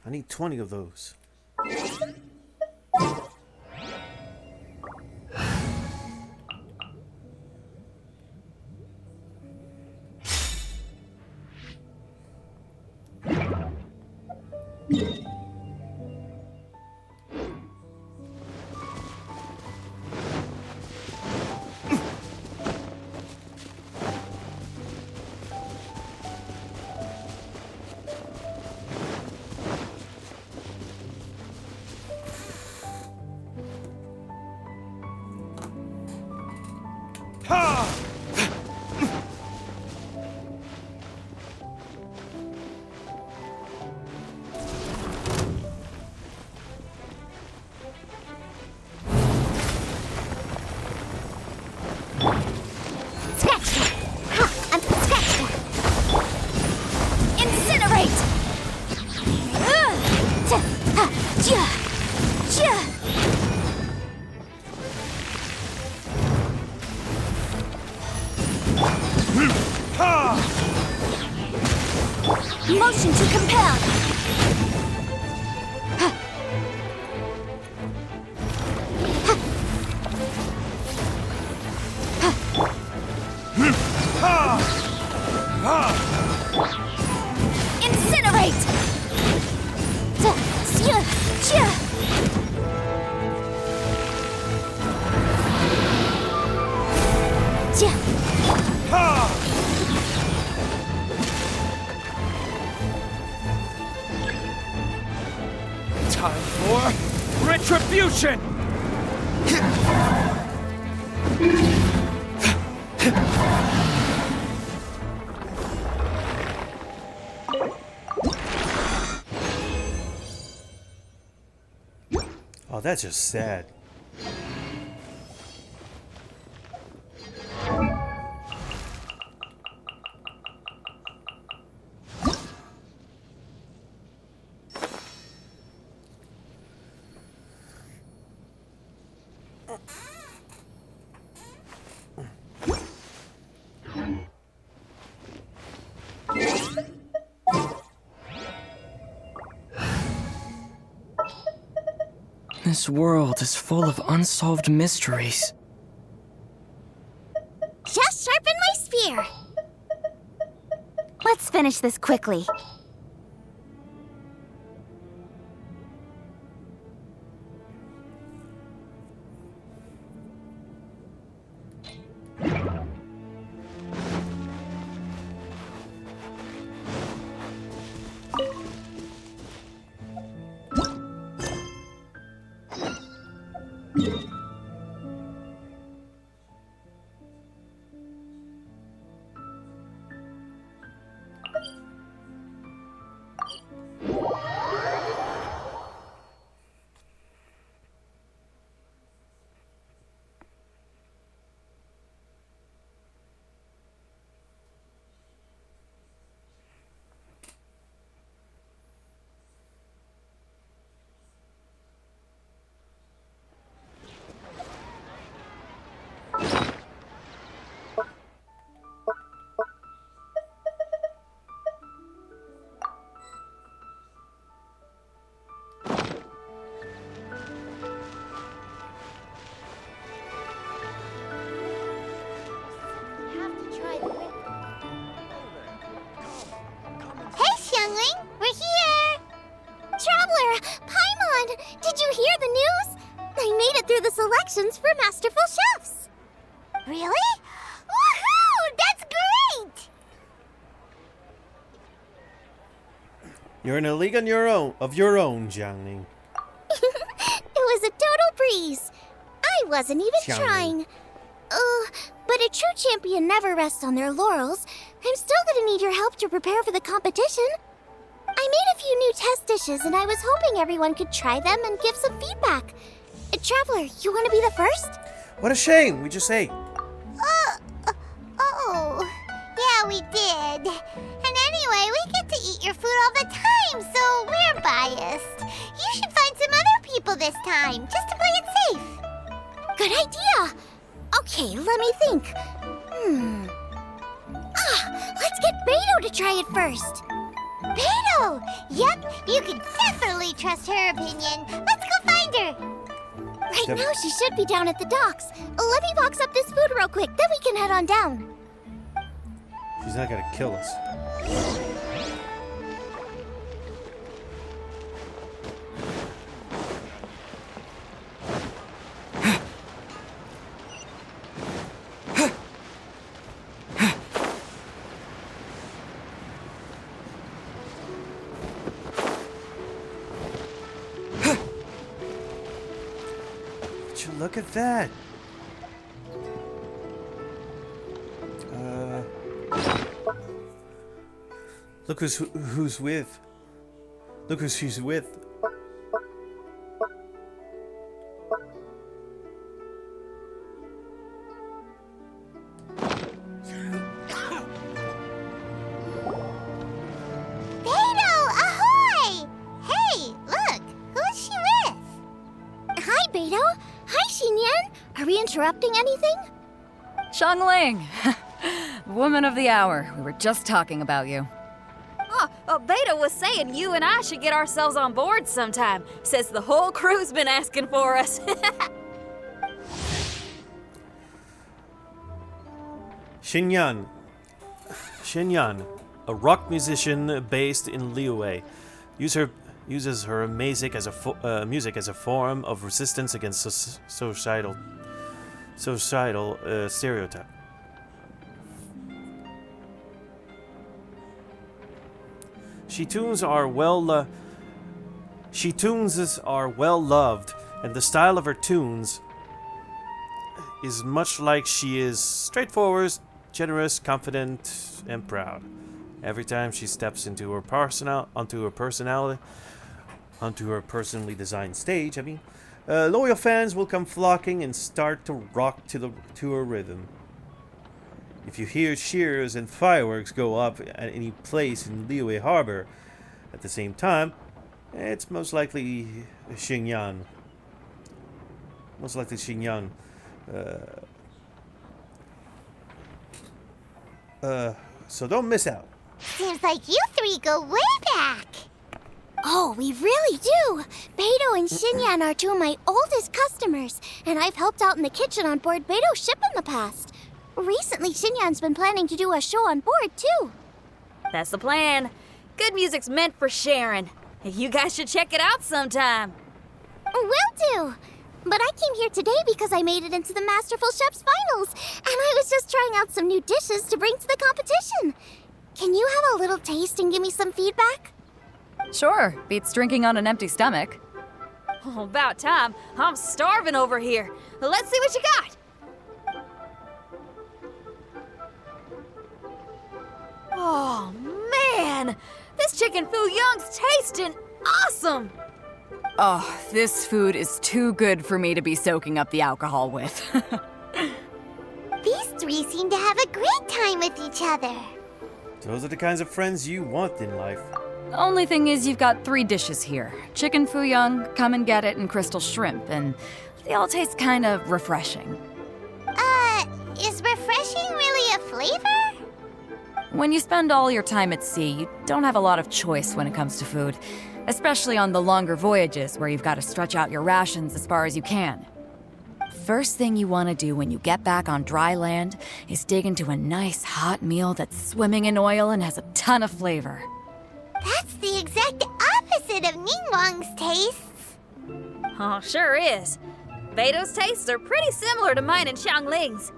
I need 20 of those. Motion to compel. Incinerate. Time for retribution! Oh, that's just sad. This world is full of unsolved mysteries. Just sharpen my spear. Let's finish this quickly. Selections for masterful chefs. Really? Woohoo! That's great! You're in a league on your own, Jiangling. It was a total breeze. I wasn't even Jiangling. trying. But a true champion never rests on their laurels. I'm still gonna need your help to prepare for the competition. I made a few new test dishes, and I was hoping everyone could try them and give some feedback. Traveler, you want to be the first? What a shame, we just ate. Oh, yeah, we did. And anyway, we get to eat your food all the time, so we're biased. You should find some other people this time, just to play it safe. Good idea. Okay, let me think. Let's get Beto to try it first. Beto! Yep, you can definitely trust her opinion. Let's go find her. Right now, she should be down at the docks. Let me box up this food real quick, then we can head on down. She's not gonna kill us. Would you look at that? Look who's with. Look who she's with. Beto, ahoy! Hey, look, who's she with? Hi, Beto. Hi, Xinyan. Are we interrupting anything? Xiangling! Woman of the hour. We were just talking about you. Beta was saying you and I should get ourselves on board sometime. Says the whole crew's been asking for us. Xinyan, a rock musician based in Liyue, uses her music as a form of resistance against societal stereotype. She tunes are well loved, and the style of her tunes is much like she is straightforward, generous, confident, and proud. Every time she steps onto her personally designed stage, loyal fans will come flocking and start to rock to her rhythm. If you hear cheers and fireworks go up at any place in Liyue Harbor at the same time, it's most likely Xinyan. So don't miss out. Seems like you three go way back. Oh, we really do. Beto and Xinyan are two of my oldest customers, and I've helped out in the kitchen on board Beto's ship in the past. Recently, Xinyan's been planning to do a show on board, too. That's the plan. Good music's meant for sharing. You guys should check it out sometime. Will do. But I came here today because I made it into the Masterful Chef's finals, and I was just trying out some new dishes to bring to the competition. Can you have a little taste and give me some feedback? Sure, beats drinking on an empty stomach. Oh, about time. I'm starving over here. Let's see what you got. Oh, man! This chicken foo young's tasting awesome! Oh, this food is too good for me to be soaking up the alcohol with. These three seem to have a great time with each other. Those are the kinds of friends you want in life. Only thing is you've got 3 dishes here. Chicken foo young, come and get it, and crystal shrimp, and they all taste kind of refreshing. Is refreshing really a flavor? When you spend all your time at sea, you don't have a lot of choice when it comes to food, especially on the longer voyages where you've got to stretch out your rations as far as you can. First thing you want to do when you get back on dry land is dig into a nice hot meal that's swimming in oil and has a ton of flavor. That's the exact opposite of Ningguang's tastes. Oh, sure is. Beto's tastes are pretty similar to mine and Xiangling's.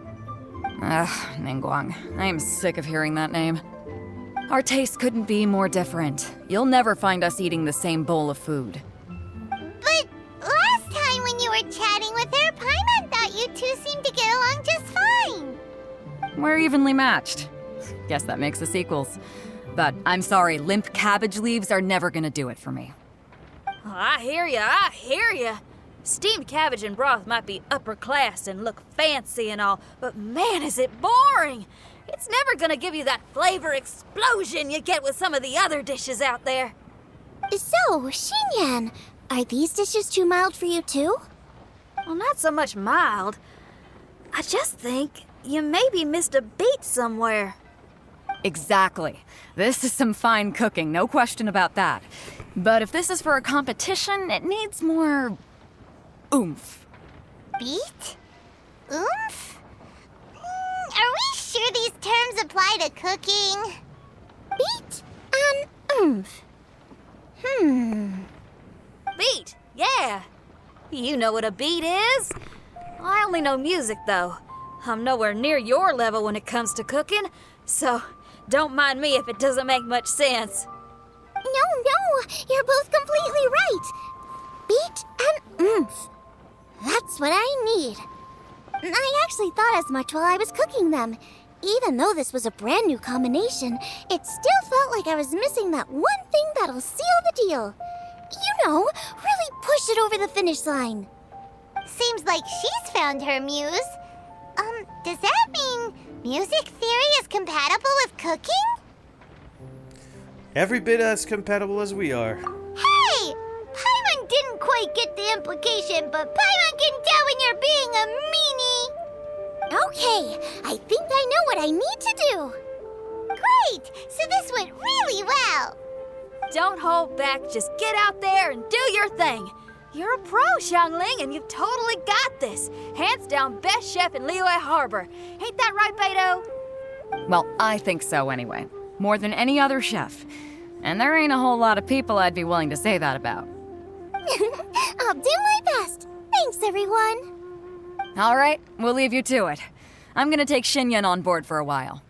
Ugh, Ningguang. I am sick of hearing that name. Our tastes couldn't be more different. You'll never find us eating the same bowl of food. But last time when you were chatting with her, Paimon thought you two seemed to get along just fine. We're evenly matched. Guess that makes us equals. But I'm sorry, limp cabbage leaves are never gonna do it for me. Oh, I hear ya. Steamed cabbage and broth might be upper class and look fancy and all, but man, is it boring! It's never gonna give you that flavor explosion you get with some of the other dishes out there. So, Xinyan, are these dishes too mild for you too? Well, not so much mild. I just think you maybe missed a beat somewhere. Exactly. This is some fine cooking, no question about that. But if this is for a competition, it needs more oomph. Beat? Oomph? Are we sure these terms apply to cooking? Beat and oomph. Beat, yeah. You know what a beat is? I only know music, though. I'm nowhere near your level when it comes to cooking, so don't mind me if it doesn't make much sense. No, you're both completely right. Beat and oomph. That's what I need. I actually thought as much while I was cooking them. Even though this was a brand new combination, it still felt like I was missing that one thing that'll seal the deal. You know, really push it over the finish line. Seems like she's found her muse. Does that mean music theory is compatible with cooking? Every bit as compatible as we are. Hey! Paimon didn't quite get the implication, but Paimon can tell when you're being a meanie. Okay, I think I know what I need to do. Great! So this went really well. Don't hold back, just get out there and do your thing. You're a pro, Xiangling, and you've totally got this. Hands down, best chef in Liyue Harbor. Ain't that right, Beto? Well, I think so anyway. More than any other chef. And there ain't a whole lot of people I'd be willing to say that about. I'll do my best. Thanks, everyone. All right, we'll leave you to it. I'm gonna take Xinyan on board for a while.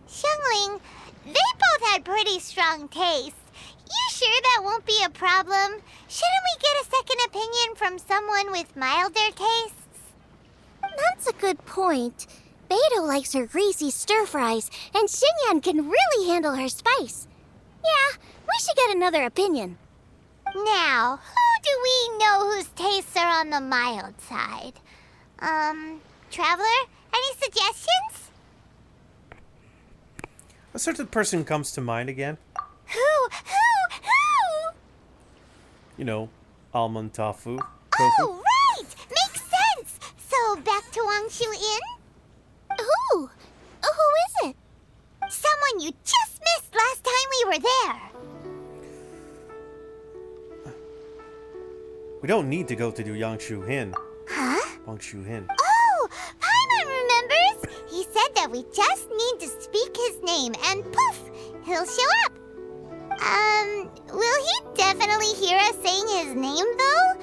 Xiangling, they both had pretty strong taste. You sure that won't be a problem? Shouldn't we get a second opinion from someone with milder tastes? That's a good point. Beto likes her greasy stir-fries, and Xinyan can really handle her spice. Yeah, we should get another opinion. Now, who do we know whose tastes are on the mild side? Traveler, any suggestions? A certain person comes to mind again. Who? You know, almond tofu. Oh, right! Makes sense! So, back to Wangshu Inn? Who? Who is it? Someone you just missed last time we were there. We don't need to go to the Yangshu Hin. Huh? Wangshu Hin. Oh, Paimon remembers! He said that we just need to speak his name and poof, he'll show up. Will he definitely hear us saying his name though?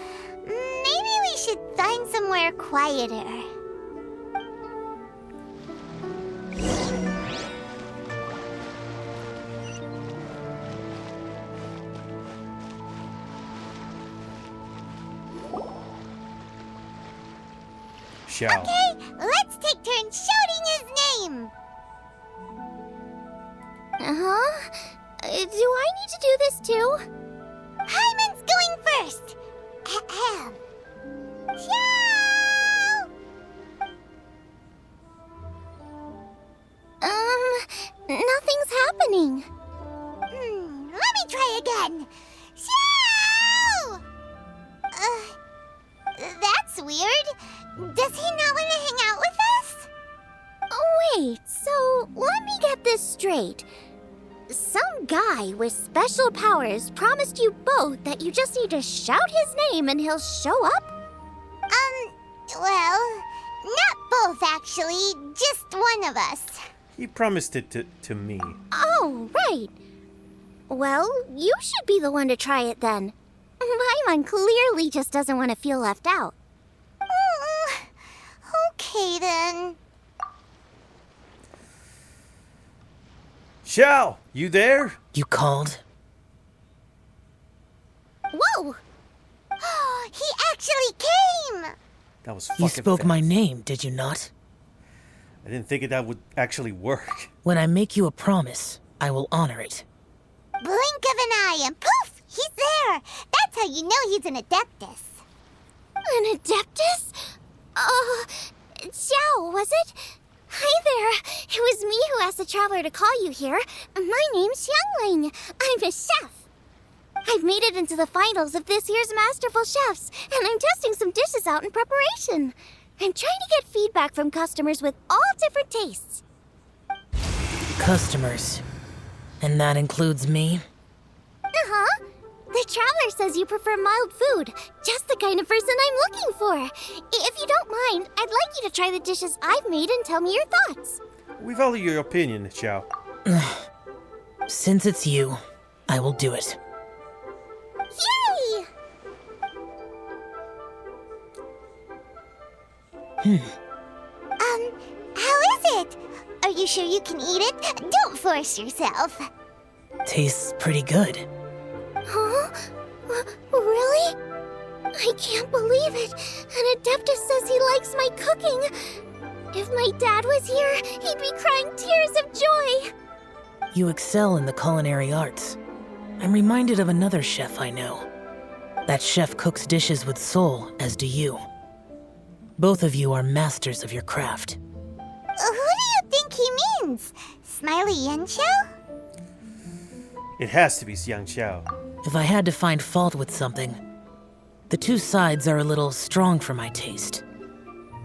Maybe we should find somewhere quieter. Xiao. Okay, let's take turns shouting his name. Uh-huh. Do I need to do this too? Hyman's going first. Ahem. Xiao! Nothing's happening. Let me try again. Xiao! That's weird. Does he not want to hang out with us? Wait, so let me get this straight. Some guy with special powers promised you both that you just need to shout his name and he'll show up? Well, not both actually, just one of us. He promised it to me. Oh, right. Well, you should be the one to try it then. Paimon clearly just doesn't want to feel left out. Okay then. Xiao, you there? You called? Whoa! He actually came! That was fucking You spoke fast. my name, did you not? I didn't think that would actually work. When I make you a promise, I will honor it. Blink of an eye and poof! He's there! That's how you know he's an Adeptus. An Adeptus? Xiao, was it? Hi there. It was me who asked the traveler to call you here. My name's Xiangling. I'm a chef. I've made it into the finals of this year's Masterful Chefs, and I'm testing some dishes out in preparation. I'm trying to get feedback from customers with all different tastes. Customers. And that includes me? Uh-huh. The Traveler says you prefer mild food, just the kind of person I'm looking for. If you don't mind, I'd like you to try the dishes I've made and tell me your thoughts. We value your opinion, Xiao. Since it's you, I will do it. Yay! How is it? Are you sure you can eat it? Don't force yourself. Tastes pretty good. Huh? Really? I can't believe it. An Adeptus says he likes my cooking. If my dad was here, he'd be crying tears of joy. You excel in the culinary arts. I'm reminded of another chef I know. That chef cooks dishes with soul, as do you. Both of you are masters of your craft. Who do you think he means? Smiley Yanxiao? It has to be Xiang Xiao. If I had to find fault with something, the two sides are a little strong for my taste.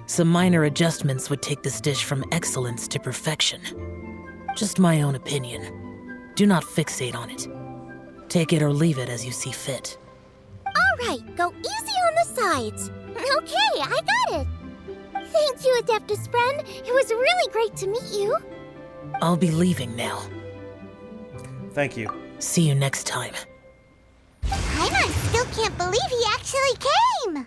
Some minor adjustments would take this dish from excellence to perfection. Just my own opinion. Do not fixate on it. Take it or leave it as you see fit. All right, go easy on the sides. Okay, I got it. Thank you, Adeptus friend. It was really great to meet you. I'll be leaving now. Thank you. See you next time. Paimon still can't believe he actually came.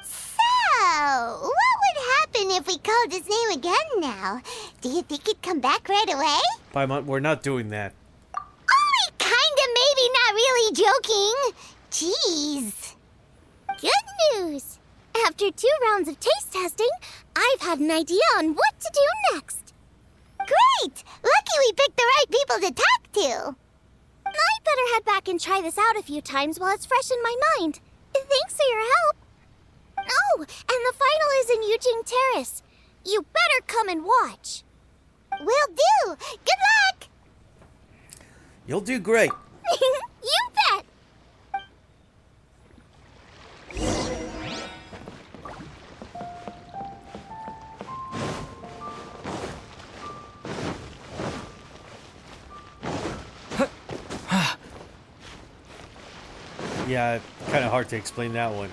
So, what would happen if we called his name again now? Do you think he'd come back right away? Paimon, we're not doing that. Only kinda, maybe, not really joking. Jeez. Good news. After 2 rounds of taste testing, I've had an idea on what to do next. Great! Lucky we picked the right people to talk to. I'd better head back and try this out a few times while it's fresh in my mind. Thanks for your help. Oh, and the final is in Yujing Terrace. You better come and watch. Will do. Good luck. You'll do great. You bet. Yeah, kind of hard to explain that one.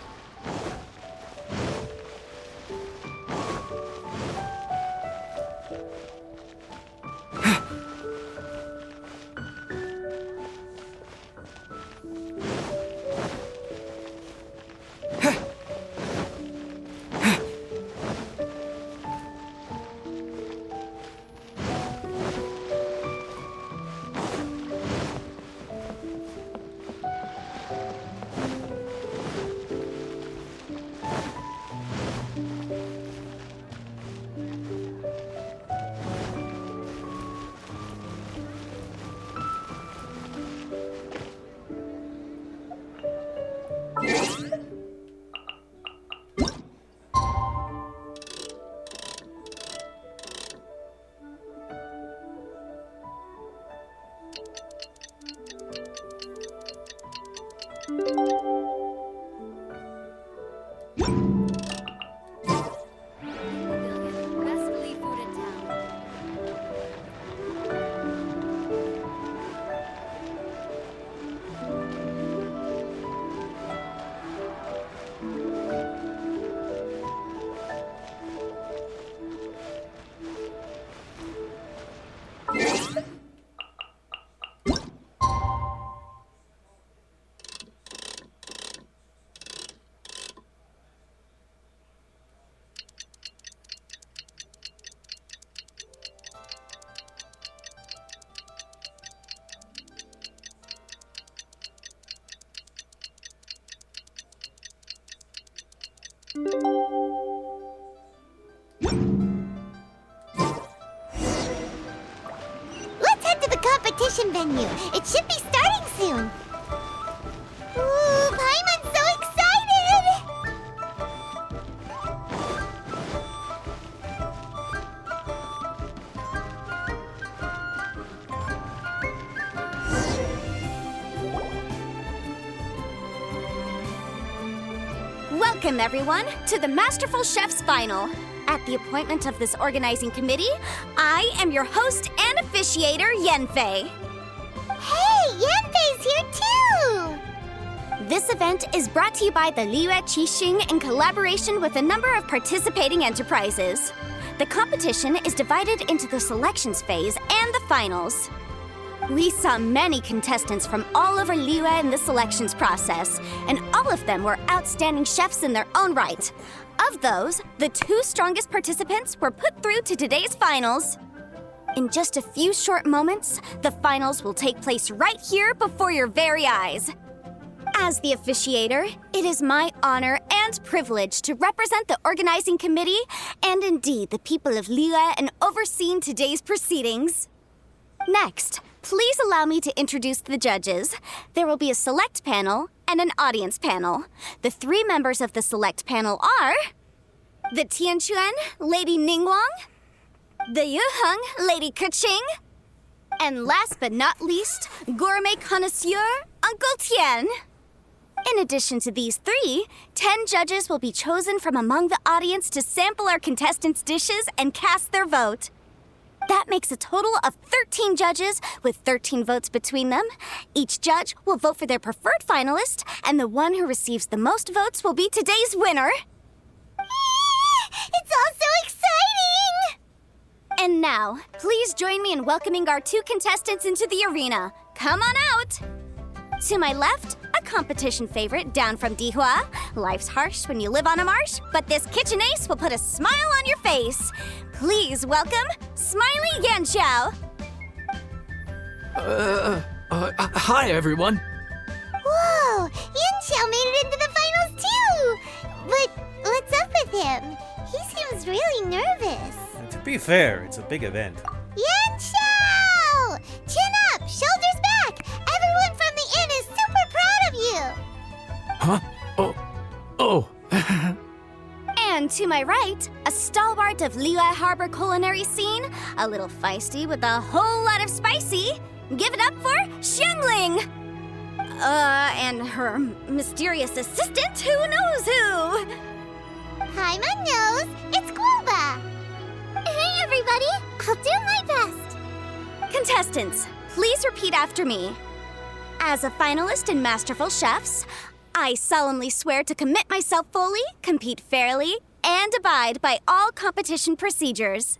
Best flea food in town. Let's head to the competition venue. It should be starting soon. Ooh, Paimon's so excited! Welcome Welcome, everyone, to the Masterful Chef's Final. At the appointment of this organizing committee, I am your host and officiator, Yanfei. Hey, Yanfei's here too! This event is brought to you by the Liyue Qixing in collaboration with a number of participating enterprises. The competition is divided into the selections phase and the finals. We saw many contestants from all over Liyue in the selections process, and all of them were outstanding chefs in their own right. Of those, the 2 strongest participants were put through to today's finals. In just a few short moments, the finals will take place right here before your very eyes. As the officiator, it is my honor and privilege to represent the organizing committee and indeed the people of Liyue in overseeing today's proceedings. Next, please allow me to introduce the judges. There will be a select panel and an audience panel. The 3 members of the select panel are the Tianquan, Lady Ningguang, the Yuheng, Lady Keqing, and last but not least, gourmet connoisseur, Uncle Tian. In addition to these 3, 10 judges will be chosen from among the audience to sample our contestants' dishes and cast their vote. That makes a total of 13 judges with 13 votes between them. Each judge will vote for their preferred finalist, and the one who receives the most votes will be today's winner. It's all so exciting! And now, please join me in welcoming our 2 contestants into the arena. Come on out! To my left, a competition favorite down from Dihua. Life's harsh when you live on a marsh, but this kitchen ace will put a smile on your face. Please welcome Smiley Yanxiao. Hi, everyone. Whoa! Yanxiao made it into the finals too! But what's up with him? He seems really nervous. To be fair, it's a big event. Yanxiao! Chin up! Shoulders back! Everyone from the inn is super proud of you! Huh? Oh. And to my right, a stalwart of Liyue Harbor culinary scene, a little feisty with a whole lot of spicy. Give it up for Xiangling! And her mysterious assistant, who knows who? Hi, my nose! It's Guoba! Hey, everybody! I'll do my best! Contestants, please repeat after me. As a finalist in Masterful Chefs, I solemnly swear to commit myself fully, compete fairly, and abide by all competition procedures.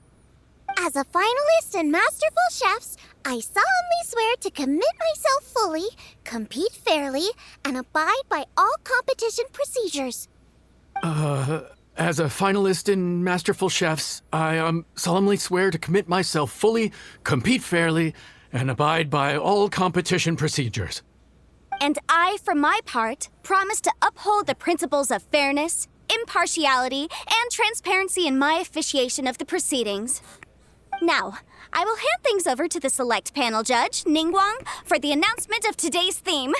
As a finalist in Masterful Chefs, I solemnly swear to commit myself fully, compete fairly, and abide by all competition procedures. As a finalist in Masterful Chefs, I solemnly swear to commit myself fully, compete fairly, and abide by all competition procedures. And I, for my part, promise to uphold the principles of fairness, impartiality, and transparency in my officiation of the proceedings. Now, I will hand things over to the select panel judge, Ningguang, for the announcement of today's theme.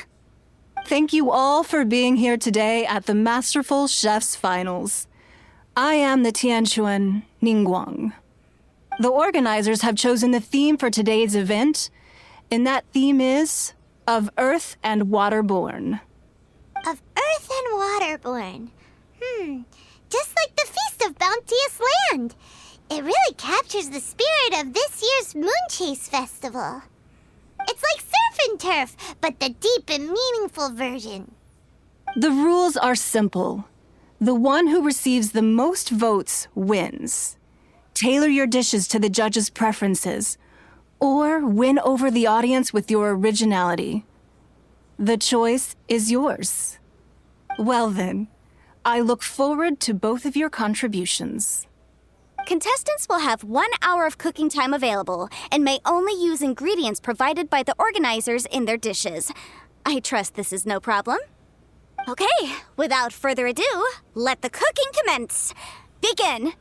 Thank you all for being here today at the Masterful Chef's Finals. I am the Tianquan Ningguang. The organizers have chosen the theme for today's event, and that theme is of Earth and Waterborn. Of Earth and Waterborn. Just like the Feast of Bounteous Land. It really captures the spirit of this year's Moon Chase Festival. It's like surf and turf, but the deep and meaningful version. The rules are simple. The one who receives the most votes wins. Tailor your dishes to the judges' preferences, or win over the audience with your originality. The choice is yours. Well then, I look forward to both of your contributions. Contestants will have 1 hour of cooking time available and may only use ingredients provided by the organizers in their dishes. I trust this is no problem. Okay, without further ado, let the cooking commence. Begin!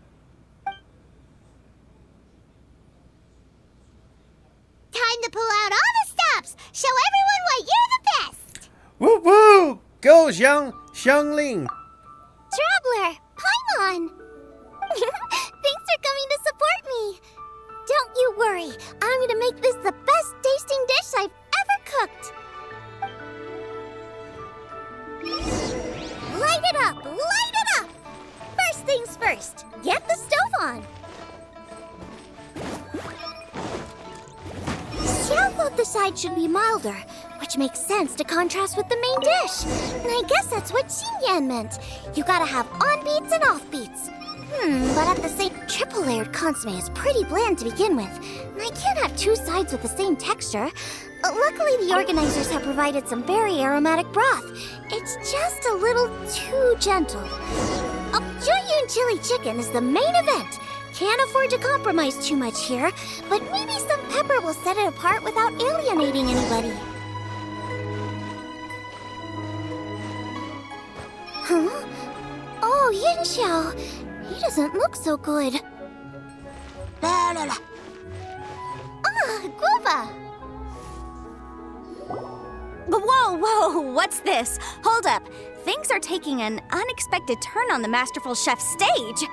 Time to pull out all the stops! Show everyone why you're the best! Woo woo! Go, Xiangling! Traveler, Paimon! Thanks for coming to support me. Don't you worry. I'm gonna make this the best tasting dish I've ever cooked. Light it up! Light side should be milder, which makes sense to contrast with the main dish. And I guess that's what Xingyan meant. You gotta have on-beats and off-beats. But at the same triple-layered consomme is pretty bland to begin with. And I can't have two sides with the same texture. Luckily, the organizers have provided some very aromatic broth. It's just a little too gentle. Jueyun chili chicken is the main event. Can't afford to compromise too much here, but maybe some pepper will set it apart without alienating anybody. Huh? Oh, Yanxiao. He doesn't look so good. Ah, guava! Whoa, what's this? Hold up. Things are taking an unexpected turn on the Masterful Chef's stage.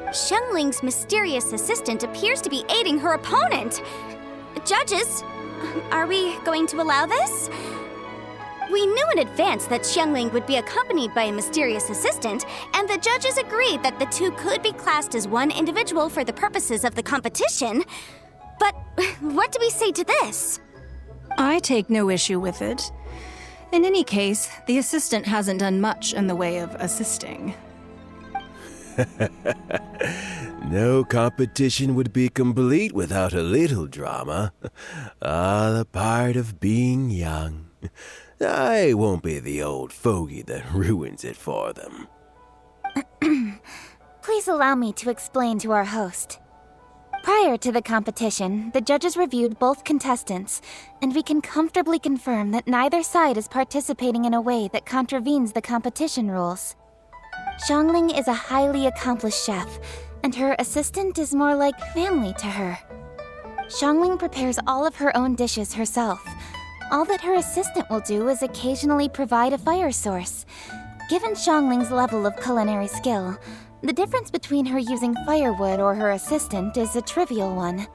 Xiangling's mysterious assistant appears to be aiding her opponent. Judges, are we going to allow this? We knew in advance that Xiangling would be accompanied by a mysterious assistant, and the judges agreed that the two could be classed as one individual for the purposes of the competition. But what do we say to this? I take no issue with it. In any case, the assistant hasn't done much in the way of assisting. No competition would be complete without a little drama. All a part of being young. I won't be the old fogey that ruins it for them. Please allow me to explain to our host. Prior to the competition, the judges reviewed both contestants, and we can comfortably confirm that neither side is participating in a way that contravenes the competition rules. Xiangling is a highly accomplished chef, and her assistant is more like family to her. Xiangling prepares all of her own dishes herself. All that her assistant will do is occasionally provide a fire source. Given Xiangling's level of culinary skill, the difference between her using firewood or her assistant is a trivial one.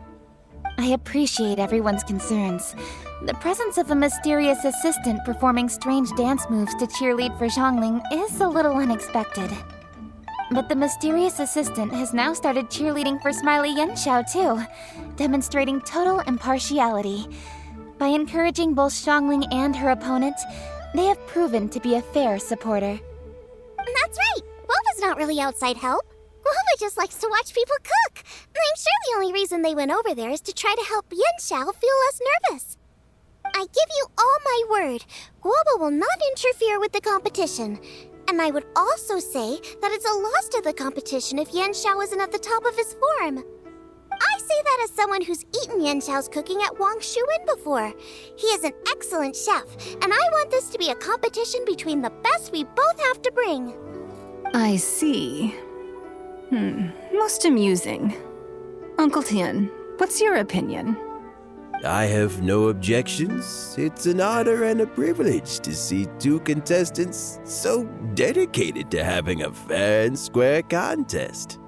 I appreciate everyone's concerns. The presence of a mysterious assistant performing strange dance moves to cheerlead for Xiangling is a little unexpected. But the mysterious assistant has now started cheerleading for Smiley Yanxiao too, demonstrating total impartiality. By encouraging both Xiangling and her opponent, they have proven to be a fair supporter. That's right! Guava's not really outside help. Guava just likes to watch people cook. I'm sure the only reason they went over there is to try to help Yanxiao feel less nervous. I give you all my word, Guava will not interfere with the competition. And I would also say that it's a loss to the competition if Yanxiao isn't at the top of his form. I say that as someone who's eaten Yanxiao's cooking at Wang Shuwen before. He is an excellent chef, and I want this to be a competition between the best we both have to bring. I see. Most amusing. Uncle Tian, what's your opinion? I have no objections. It's an honor and a privilege to see two contestants so dedicated to having a fair and square contest.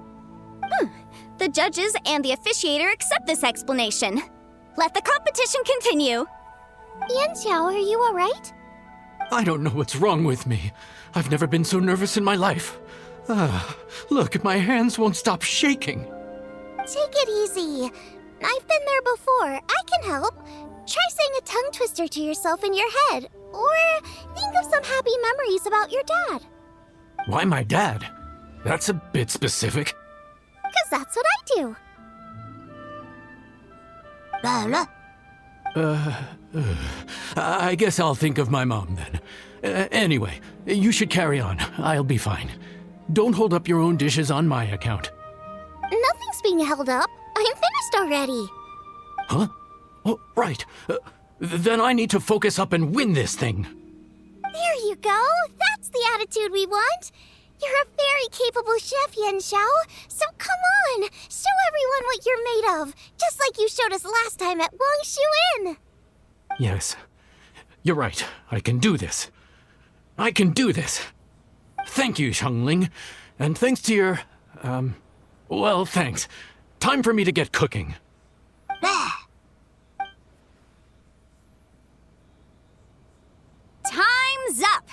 The judges and the officiator accept this explanation. Let the competition continue. Yanxiao, are you alright? I don't know what's wrong with me. I've never been so nervous in my life. Look, my hands won't stop shaking. Take it easy. I've been there before. I can help. Try saying a tongue twister to yourself in your head. Or think of some happy memories about your dad. Why my dad? That's a bit specific. 'Cause that's what I do. I guess I'll think of my mom then. Anyway, you should carry on. I'll be fine. Don't hold up your own dishes on my account. Nothing's being held up. I'm finished already. Huh? Oh, right. Then I need to focus up and win this thing. There you go. That's the attitude we want. You're a very capable chef, Yanxiao. So come on, show everyone what you're made of, just like you showed us last time at Wang Shuwen. Yes, you're right. I can do this. I can do this. Thank you, Xiangling. And thanks to your, well, thanks. Time for me to get cooking. Time's up!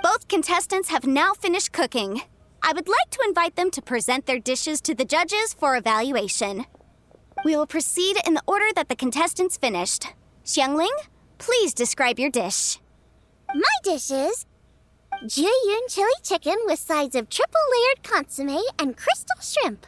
Both contestants have now finished cooking. I would like to invite them to present their dishes to the judges for evaluation. We will proceed in the order that the contestants finished. Xiangling, please describe your dish. My dish is Jieyun chili chicken with sides of triple-layered consomme and crystal shrimp.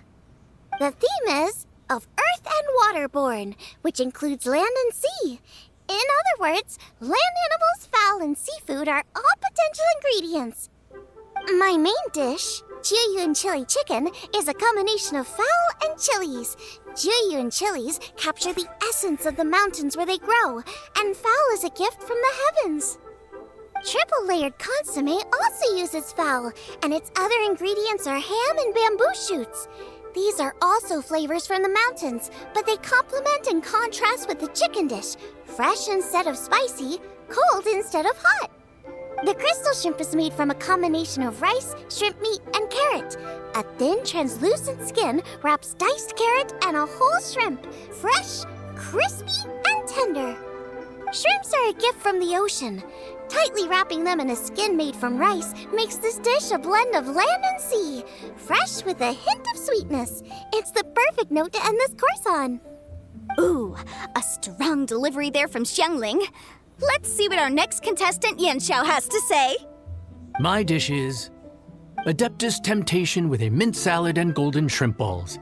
The theme is of earth and waterborne, which includes land and sea. In other words, land animals, fowl, and seafood are all potential ingredients. My main dish, Jieyun chili chicken, is a combination of fowl and chilies. Jieyun chilies capture the essence of the mountains where they grow, and fowl is a gift from the heavens. Triple-layered consomme also uses fowl, and its other ingredients are ham and bamboo shoots. These are also flavors from the mountains, but they complement and contrast with the chicken dish, fresh instead of spicy, cold instead of hot. The crystal shrimp is made from a combination of rice, shrimp meat, and carrot. A thin, translucent skin wraps diced carrot and a whole shrimp, fresh, crispy, and tender. Shrimps are a gift from the ocean. Tightly wrapping them in a skin made from rice makes this dish a blend of land and sea, fresh with a hint of sweetness. It's the perfect note to end this course on. Ooh, a strong delivery there from Xiangling. Let's see what our next contestant Yanxiao has to say. My dish is Adeptus Temptation with a mint salad and golden shrimp balls.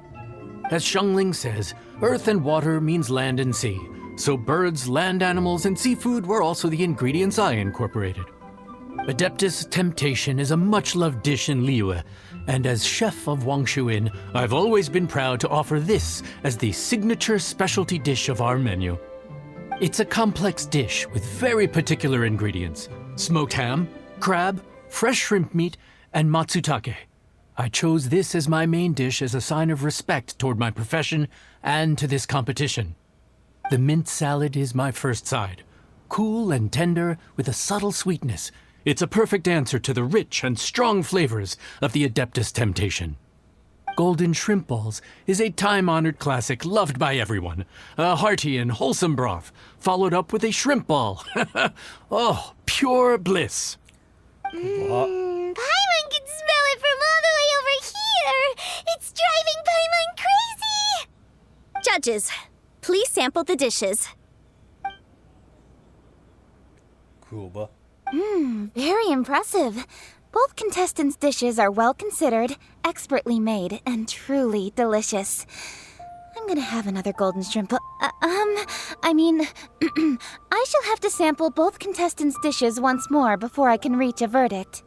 As Xiangling says, earth and water means land and sea. So birds, land animals, and seafood were also the ingredients I incorporated. Adeptus Temptation is a much-loved dish in Liyue, and as chef of Wangshuin, I've always been proud to offer this as the signature specialty dish of our menu. It's a complex dish with very particular ingredients: smoked ham, crab, fresh shrimp meat, and matsutake. I chose this as my main dish as a sign of respect toward my profession and to this competition. The mint salad is my first side. Cool and tender with a subtle sweetness, it's a perfect answer to the rich and strong flavors of the Adeptus Temptation. Golden shrimp balls is a time-honored classic loved by everyone. A hearty and wholesome broth, followed up with a shrimp ball. Oh, pure bliss. Paimon can smell it from all the way over here. It's driving Paimon crazy. Judges, please sample the dishes. Kuba. Very impressive. Both contestants' dishes are well considered, expertly made, and truly delicious. I'm gonna have another golden shrimp. I shall have to sample both contestants' dishes once more before I can reach a verdict.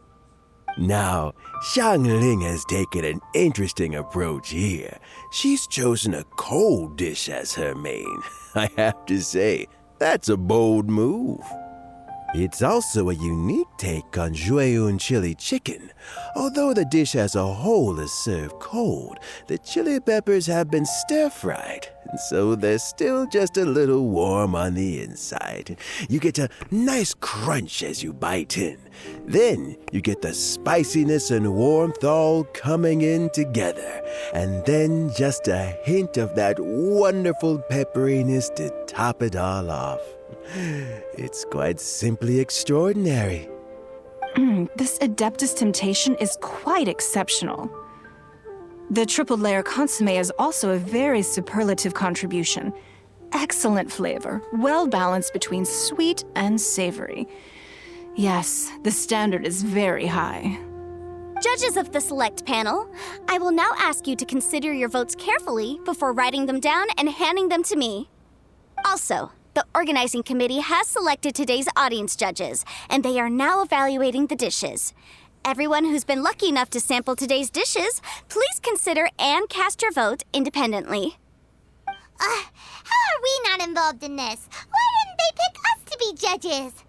Now, Xiangling has taken an interesting approach here. She's chosen a cold dish as her main. I have to say, that's a bold move. It's also a unique take on Jieyun chili chicken. Although the dish as a whole is served cold, the chili peppers have been stir-fried, and so they're still just a little warm on the inside. You get a nice crunch as you bite in. Then you get the spiciness and warmth all coming in together, and then just a hint of that wonderful pepperiness to top it all off. It's quite simply extraordinary. This Adeptus Temptation is quite exceptional. The triple layer consomme is also a very superlative contribution. Excellent flavor, well balanced between sweet and savory. Yes, the standard is very high. Judges of the select panel, I will now ask you to consider your votes carefully before writing them down and handing them to me. Also, the organizing committee has selected today's audience judges, and they are now evaluating the dishes. Everyone who's been lucky enough to sample today's dishes, please consider and cast your vote independently. How are we not involved in this? Why didn't they pick us to be judges?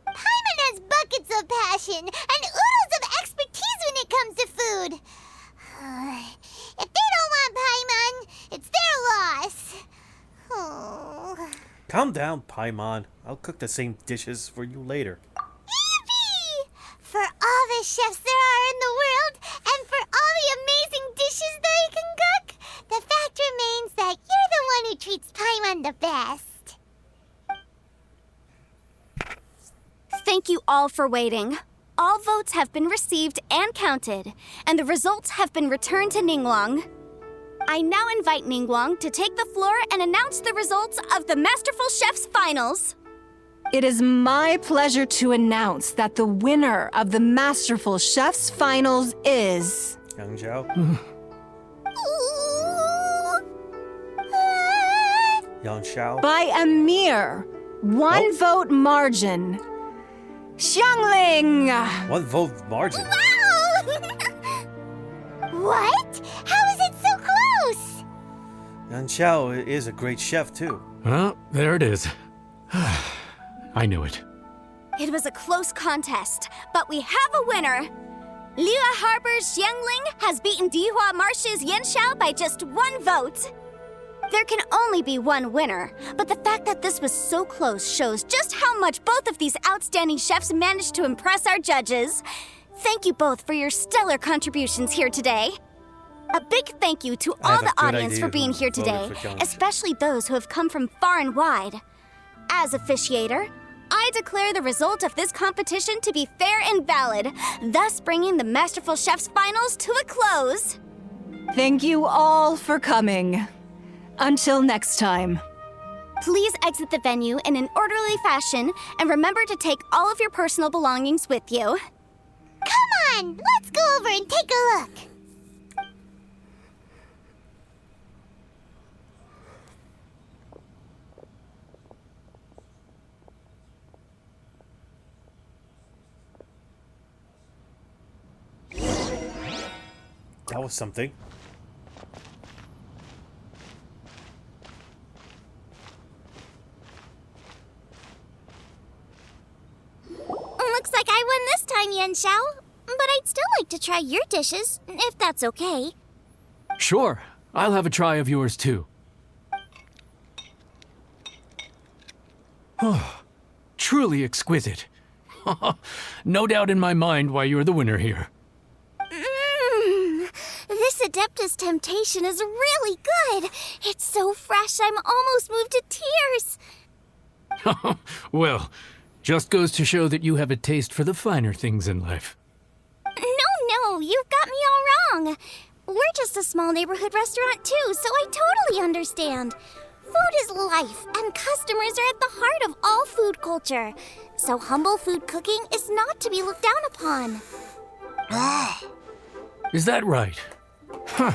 Paimon has buckets of passion and oodles of expertise when it comes to food. If they don't want Paimon, it's their loss. Oh. Calm down, Paimon. I'll cook the same dishes for you later. Yippee! For all the chefs there are in the world, and for all the amazing dishes they can cook, the fact remains that you're the one who treats Paimon the best. Thank you all for waiting. All votes have been received and counted, and the results have been returned to Ningguang. I now invite Ningguang to take the floor and announce the results of the Masterful Chef's finals. It is my pleasure to announce that the winner of the Masterful Chef's finals is... Yang Zhao. Yang Xiao. by a mere one vote margin, Xiangling! 1 vote margin. Wow! What? How is it so close? Yang Xiao is a great chef, too. Well, there it is. I knew it. It was a close contest, but we have a winner. Liyue Harbor's Xiangling has beaten Dihua Marsh's Yanxiao by just 1 vote. There can only be one winner, but the fact that this was so close shows just how much both of these outstanding chefs managed to impress our judges. Thank you both for your stellar contributions here today. A big thank you to all the audience for being here today, especially those who have come from far and wide. As officiator, I declare the result of this competition to be fair and valid, thus bringing the Masterful Chef's finals to a close. Thank you all for coming. Until next time. Please exit the venue in an orderly fashion and remember to take all of your personal belongings with you. Come on, let's go over and take a look. That was something. Looks like I won this time, Yanxiao. But I'd still like to try your dishes, if that's okay. Sure, I'll have a try of yours too. Oh, truly exquisite. No doubt in my mind why you're the winner here. This Adeptus Temptation is really good. It's so fresh, I'm almost moved to tears. Well, just goes to show that you have a taste for the finer things in life. No, you've got me all wrong. We're just a small neighborhood restaurant too, so I totally understand. Food is life, and customers are at the heart of all food culture. So humble food cooking is not to be looked down upon. Is that right? Huh.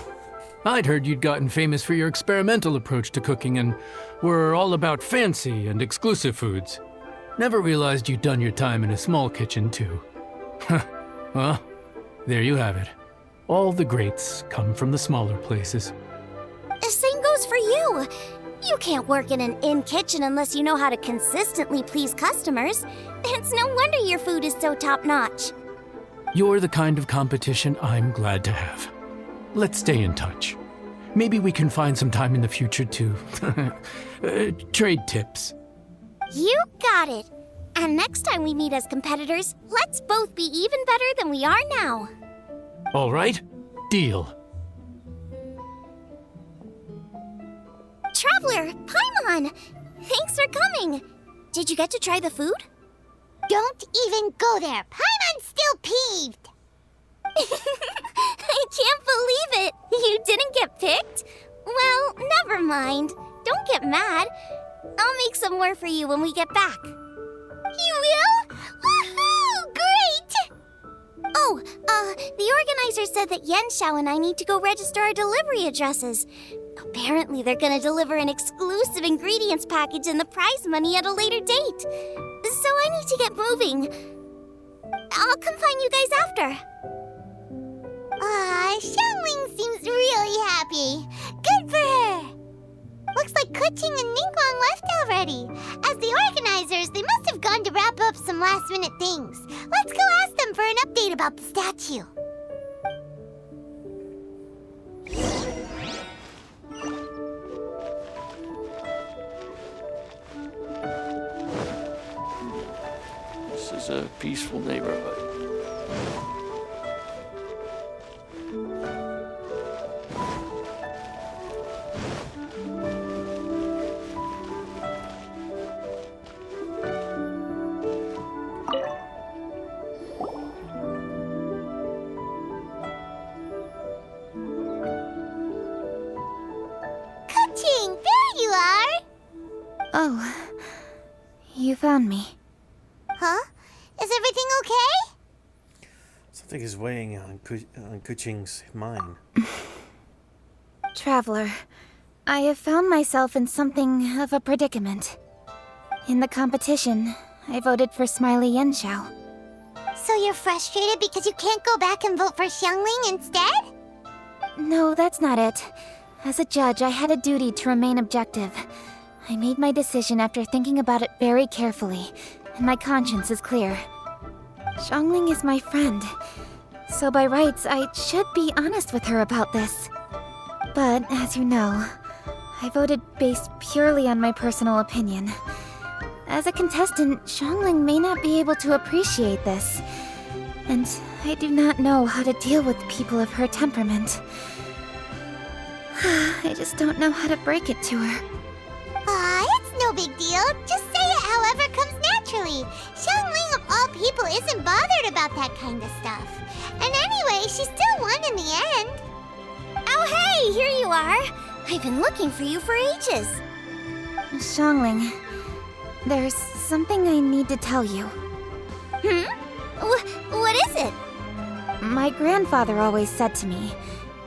I'd heard you'd gotten famous for your experimental approach to cooking and were all about fancy and exclusive foods. Never realized you'd done your time in a small kitchen, too. Well, there you have it. All the greats come from the smaller places. The same goes for you. You can't work in an inn kitchen unless you know how to consistently please customers. It's no wonder your food is so top-notch. You're the kind of competition I'm glad to have. Let's stay in touch. Maybe we can find some time in the future to trade tips. You got it. And next time we meet as competitors, let's both be even better than we are now. All right, deal. Traveler, Paimon! Thanks for coming. Did you get to try the food? Don't even go there. Paimon's still peeved. I can't believe it. You didn't get picked? Well, never mind. Don't get mad. I'll make some more for you when we get back. You will? Woohoo! Great! Oh, the organizer said that Yanxiao and I need to go register our delivery addresses. Apparently, they're gonna deliver an exclusive ingredients package and the prize money at a later date. So I need to get moving. I'll come find you guys after. Xiangling seems really happy. Good for her. Looks like Kuching and Ningguang left already. As the organizers, they must have gone to wrap up some last-minute things. Let's go ask them for an update about the statue. This is a peaceful neighborhood. Oh, you found me. Huh? Is everything okay? Something is weighing on Kuching's mind. Traveler, I have found myself in something of a predicament. In the competition, I voted for Smiley Yenshao. So you're frustrated because you can't go back and vote for Xiangling instead? No, that's not it. As a judge, I had a duty to remain objective. I made my decision after thinking about it very carefully, and my conscience is clear. Xiangling is my friend, so by rights, I should be honest with her about this. But, as you know, I voted based purely on my personal opinion. As a contestant, Xiangling may not be able to appreciate this, and I do not know how to deal with people of her temperament. I just don't know how to break it to her. It's no big deal. Just say it however comes naturally. Xiangling of all people isn't bothered about that kind of stuff. And anyway, she still won in the end. Oh, hey, here you are. I've been looking for you for ages. Xiangling, there's something I need to tell you. What is it? My grandfather always said to me,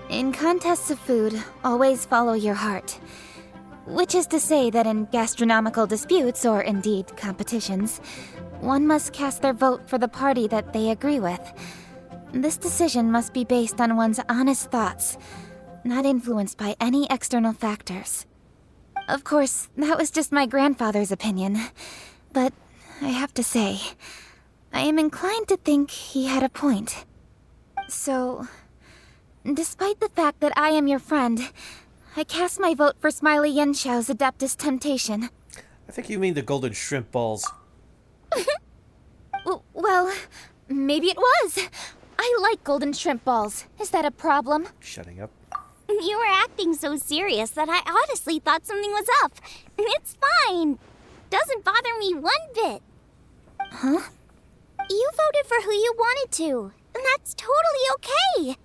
in contests of food, always follow your heart. Which is to say that in gastronomical disputes, or indeed competitions, one must cast their vote for the party that they agree with. This decision must be based on one's honest thoughts, not influenced by any external factors. Of course, that was just my grandfather's opinion, but I have to say, I am inclined to think he had a point. So, despite the fact that I am your friend, I cast my vote for Smiley Yenshao's Adeptus Temptation. I think you mean the golden shrimp balls. Well, maybe it was. I like golden shrimp balls. Is that a problem? Shutting up. You were acting so serious that I honestly thought something was up. It's fine. Doesn't bother me one bit. Huh? You voted for who you wanted to, and that's totally okay.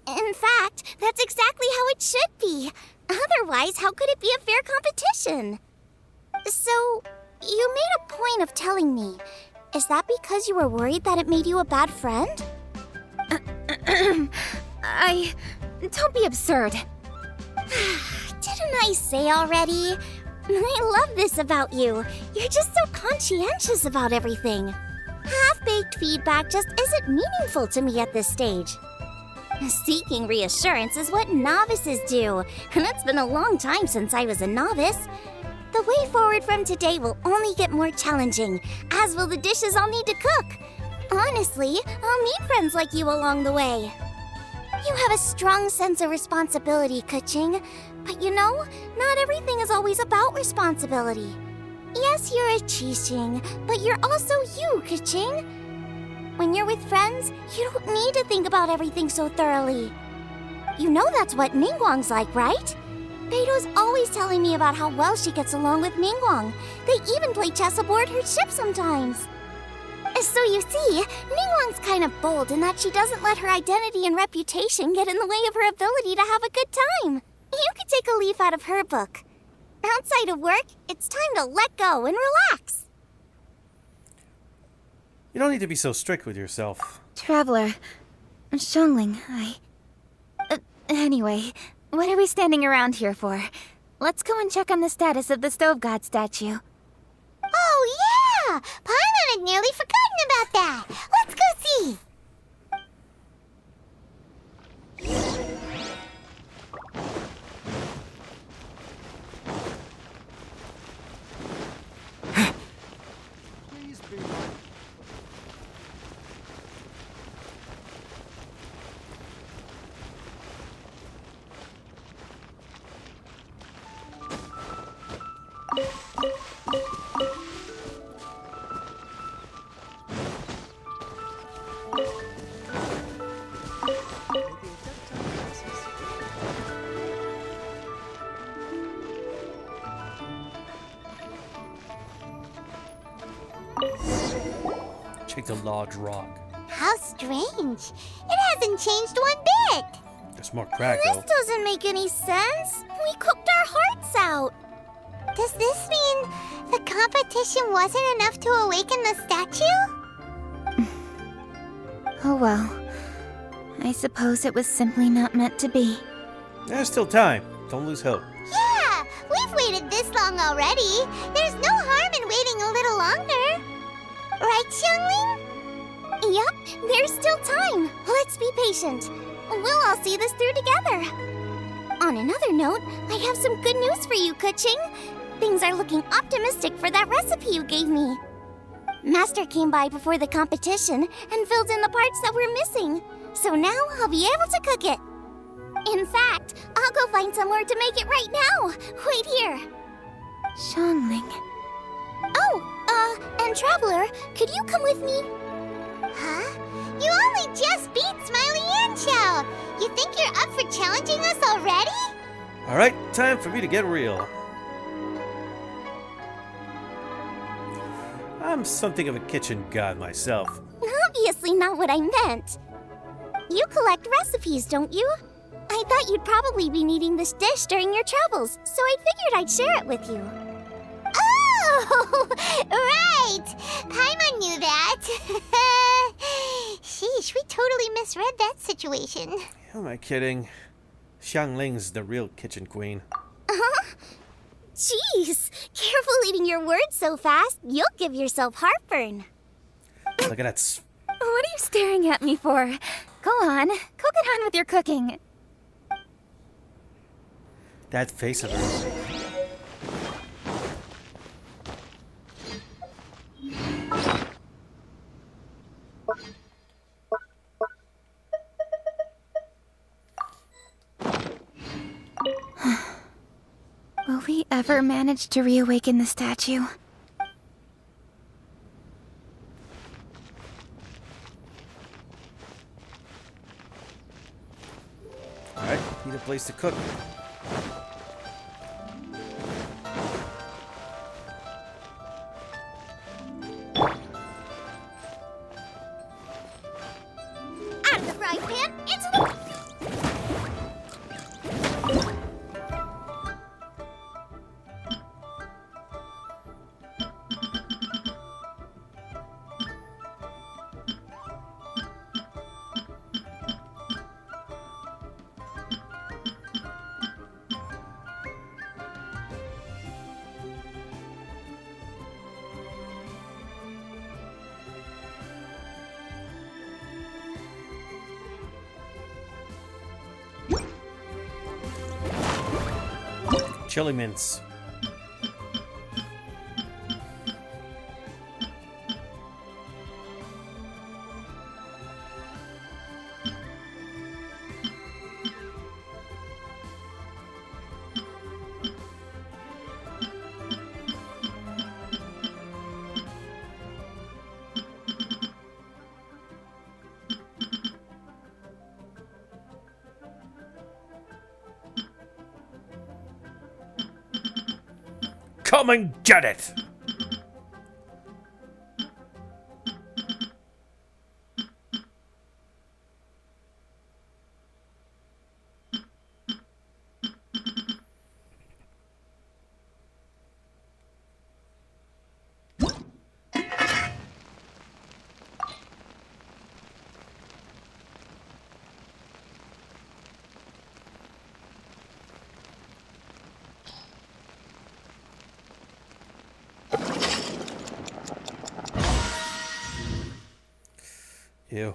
In fact, that's exactly how it should be. Otherwise, how could it be a fair competition? So, you made a point of telling me. Is that because you were worried that it made you a bad friend? Don't be absurd. Didn't I say already? I love this about you. You're just so conscientious about everything. Half-baked feedback just isn't meaningful to me at this stage. Seeking reassurance is what novices do, and it's been a long time since I was a novice. The way forward from today will only get more challenging, as will the dishes I'll need to cook. Honestly, I'll meet friends like you along the way. You have a strong sense of responsibility, Kuching. But you know, not everything is always about responsibility. Yes, you're a Qixing, but you're also you, Kuching. When you're with friends, you don't need to think about everything so thoroughly. You know that's what Ningguang's like, right? Beido's always telling me about how well she gets along with Ningguang. They even play chess aboard her ship sometimes. So you see, Ningguang's kind of bold in that she doesn't let her identity and reputation get in the way of her ability to have a good time. You could take a leaf out of her book. Outside of work, it's time to let go and relax. You don't need to be so strict with yourself. Traveler, Xiangling, anyway, what are we standing around here for? Let's go and check on the status of the Stove God statue. Oh, yeah! Paimon had nearly forgotten about that. Let's go see. Please be Check the large rock. How strange. It hasn't changed one bit. There's more crack, This though. doesn't make any sense. We cooked our hearts out. Does this mean the competition wasn't enough to awaken the statue? Oh well. I suppose it was simply not meant to be. There's still time. Don't lose hope. Yeah, we've waited this long already. There's no harm in waiting a little longer. Right, Xiangling? Yep, there's still time. Let's be patient. We'll all see this through together. On another note, I have some good news for you, Kuching. Things are looking optimistic for that recipe you gave me. Master came by before the competition and filled in the parts that were missing. So now I'll be able to cook it. In fact, I'll go find somewhere to make it right now. Wait here. Xiangling. Oh, and Traveler, could you come with me? Huh? You only just beat Smiley and Chow. You think you're up for challenging us already? Alright, time for me to get real. I'm something of a kitchen god myself. Obviously not what I meant. You collect recipes, don't you? I thought you'd probably be needing this dish during your travels, so I figured I'd share it with you. Oh, right! Paimon knew that. Sheesh, we totally misread that situation. Who am I kidding? Xiangling's the real kitchen queen. Jeez, careful eating your words so fast. You'll give yourself heartburn. Look at that. What are you staring at me for? Go on, go get on with your cooking. That face of hers. Will we ever manage to reawaken the statue? Alright, need a place to cook. Out of the frying pan, into the... Chili mints. Come and get it! Ew.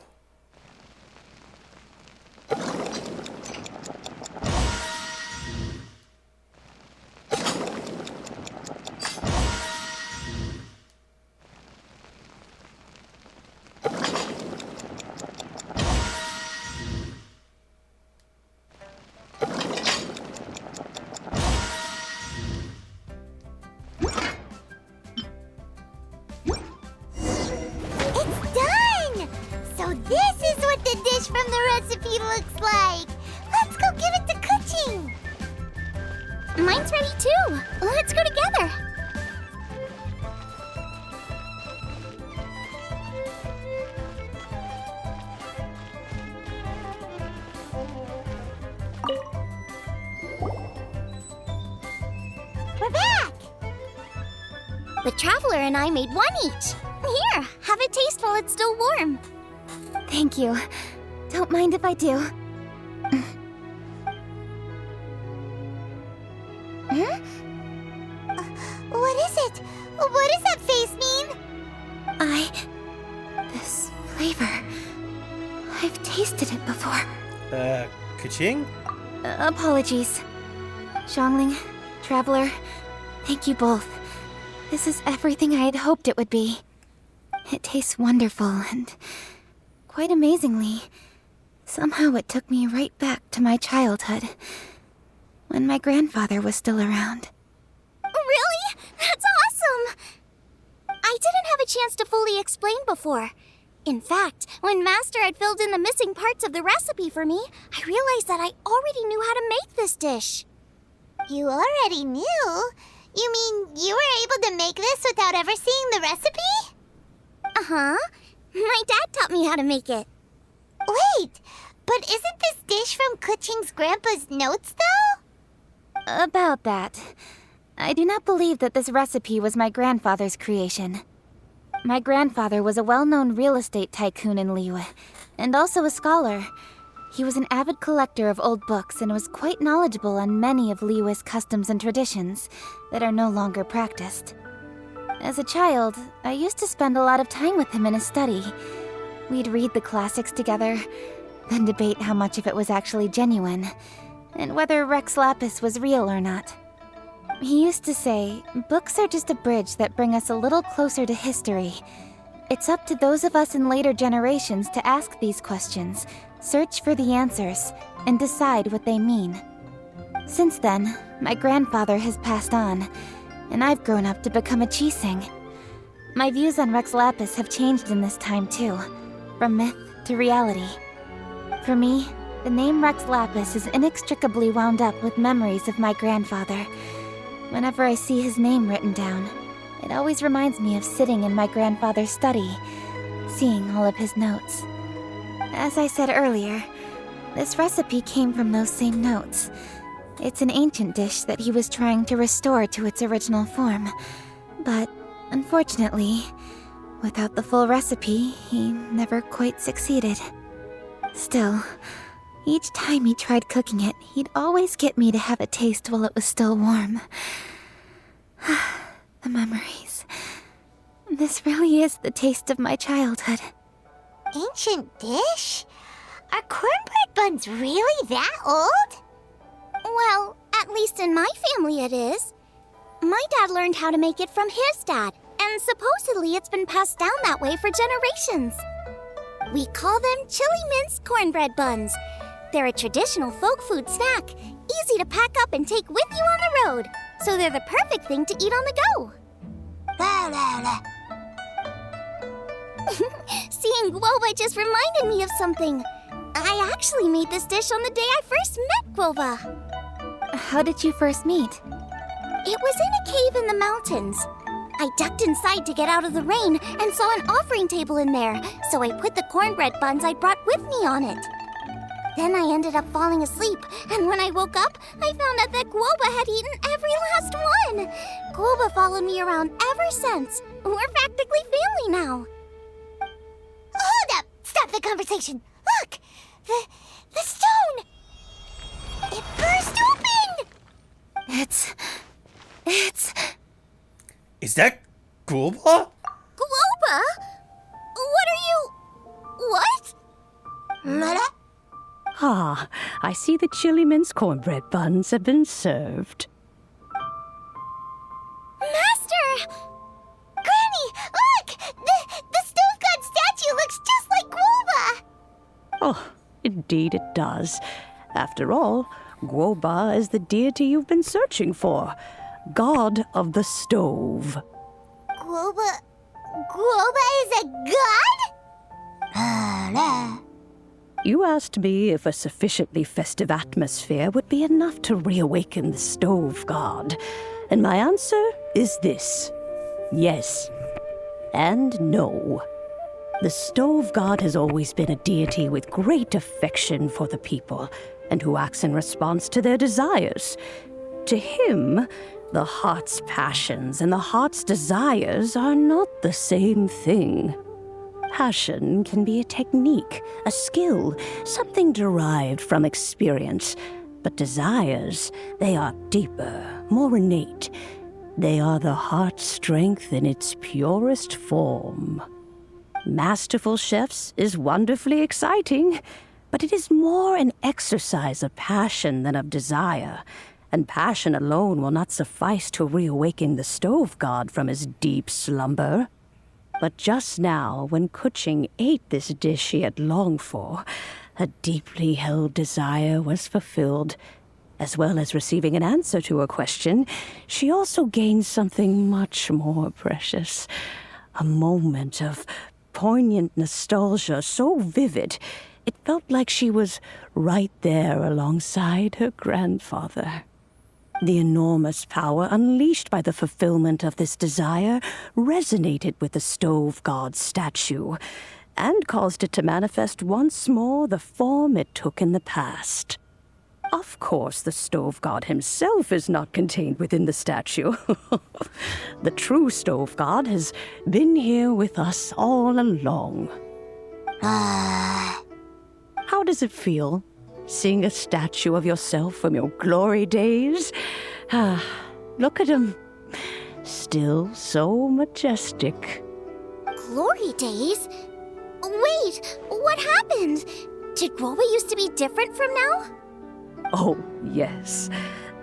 From the recipe looks like. Let's go give it to Kuching. Mine's ready too. Let's go together. We're back. The Traveler and I made one each. Here, have a taste while it's still warm. Thank you. Don't mind if I do. What is it? What does that face mean? This flavor. I've tasted it before. Kaching? Apologies. Xiangling, Traveler, thank you both. This is everything I had hoped it would be. It tastes wonderful and, quite amazingly, somehow it took me right back to my childhood, when my grandfather was still around. Really? That's awesome! I didn't have a chance to fully explain before. In fact, when Master had filled in the missing parts of the recipe for me, I realized that I already knew how to make this dish. You already knew? You mean you were able to make this without ever seeing the recipe? Uh-huh. My dad taught me how to make it. Wait, but isn't this dish from Kuching's grandpa's notes, though? About that. I do not believe that this recipe was my grandfather's creation. My grandfather was a well-known real estate tycoon in Liyue, and also a scholar. He was an avid collector of old books and was quite knowledgeable on many of Liyue's customs and traditions that are no longer practiced. As a child, I used to spend a lot of time with him in his study. We'd read the classics together, then debate how much of it was actually genuine, and whether Rex Lapis was real or not. He used to say, books are just a bridge that bring us a little closer to history. It's up to those of us in later generations to ask these questions, search for the answers, and decide what they mean. Since then, my grandfather has passed on, and I've grown up to become a Chising. My views on Rex Lapis have changed in this time too, from myth to reality. For me, the name Rex Lapis is inextricably wound up with memories of my grandfather. Whenever I see his name written down, it always reminds me of sitting in my grandfather's study, seeing all of his notes. As I said earlier, this recipe came from those same notes. It's an ancient dish that he was trying to restore to its original form. But, unfortunately, without the full recipe, he never quite succeeded. Still, each time he tried cooking it, he'd always get me to have a taste while it was still warm. The memories. This really is the taste of my childhood. Ancient dish? Are cornbread buns really that old? Well, at least in my family it is. My dad learned how to make it from his dad, and supposedly it's been passed down that way for generations. We call them chili mince cornbread buns. They're a traditional folk food snack, easy to pack up and take with you on the road, so they're the perfect thing to eat on the go. Seeing Guoba just reminded me of something. I actually made this dish on the day I first met Guoba. How did you first meet? It was in a cave in the mountains. I ducked inside to get out of the rain and saw an offering table in there, so I put the cornbread buns I brought with me on it. Then I ended up falling asleep, and when I woke up, I found out that Guoba had eaten every last one. Guoba followed me around ever since. We're practically family now. Hold up! Stop the conversation! Look! The stone! It burst open! It's... Is that Guoba? Guoba? What are you... What? Ah, I see the chili mince cornbread buns have been served. Master! Granny, look! The stove god statue looks just like Guoba! Oh, indeed it does. After all, Guoba is the deity you've been searching for. God of the stove. Guoba is a god? You asked me if a sufficiently festive atmosphere would be enough to reawaken the stove god. And my answer is this. Yes. And no. The stove god has always been a deity with great affection for the people, and who acts in response to their desires. To him, The heart's passions and the heart's desires are not the same thing. Passion can be a technique, a skill, something derived from experience. But desires, they are deeper, more innate. They are the heart's strength in its purest form. Masterful chefs is wonderfully exciting, but it is more an exercise of passion than of desire, and passion alone will not suffice to reawaken the stove god from his deep slumber. But just now, when Kuching ate this dish she had longed for, a deeply held desire was fulfilled. As well as receiving an answer to her question, she also gained something much more precious. A moment of poignant nostalgia so vivid, it felt like she was right there alongside her grandfather. The enormous power unleashed by the fulfillment of this desire resonated with the stove god's statue, and caused it to manifest once more the form it took in the past. Of course, the stove god himself is not contained within the statue. The true stove god has been here with us all along. How does it feel, seeing a statue of yourself from your glory days? Look at him. Still so majestic. Glory days? Wait, what happened? Did Guoba used to be different from now? Oh, yes.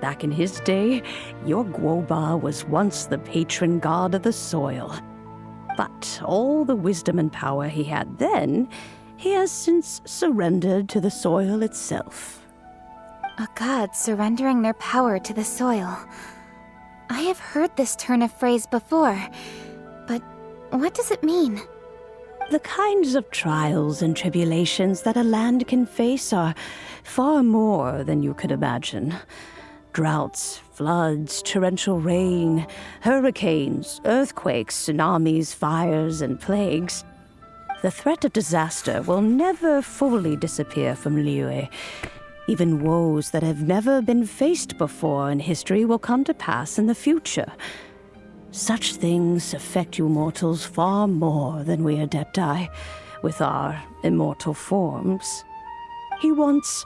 Back in his day, your Guoba was once the patron god of the soil. But all the wisdom and power he had then, he has since surrendered to the soil itself. A god surrendering their power to the soil. I have heard this turn of phrase before, but what does it mean? The kinds of trials and tribulations that a land can face are far more than you could imagine. Droughts, floods, torrential rain, hurricanes, earthquakes, tsunamis, fires, and plagues. The threat of disaster will never fully disappear from Liyue. Even woes that have never been faced before in history will come to pass in the future. Such things affect you mortals far more than we Adepti, with our immortal forms. He once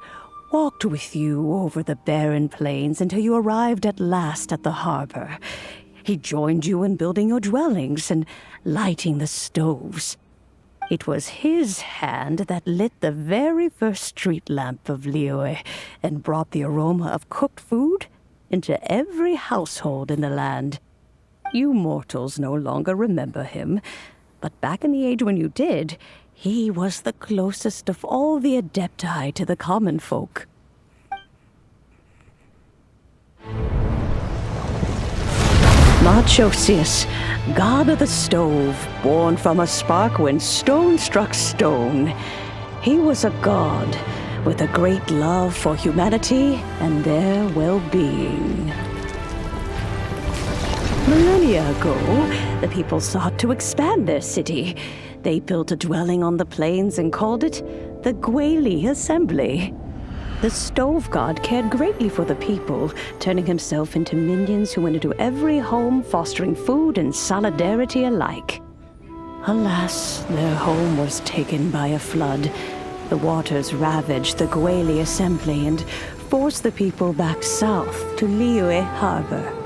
walked with you over the barren plains until you arrived at last at the harbor. He joined you in building your dwellings and lighting the stoves. It was his hand that lit the very first street lamp of Liyue and brought the aroma of cooked food into every household in the land. You mortals no longer remember him, but back in the age when you did, he was the closest of all the Adepti to the common folk. Marchosius, god of the stove, born from a spark when stone struck stone. He was a god with a great love for humanity and their well-being. Millennia ago, the people sought to expand their city. They built a dwelling on the plains and called it the Guili Assembly. The stove god cared greatly for the people, turning himself into minions who went into every home, fostering food and solidarity alike. Alas, their home was taken by a flood. The waters ravaged the Guili Assembly and forced the people back south to Liyue Harbor.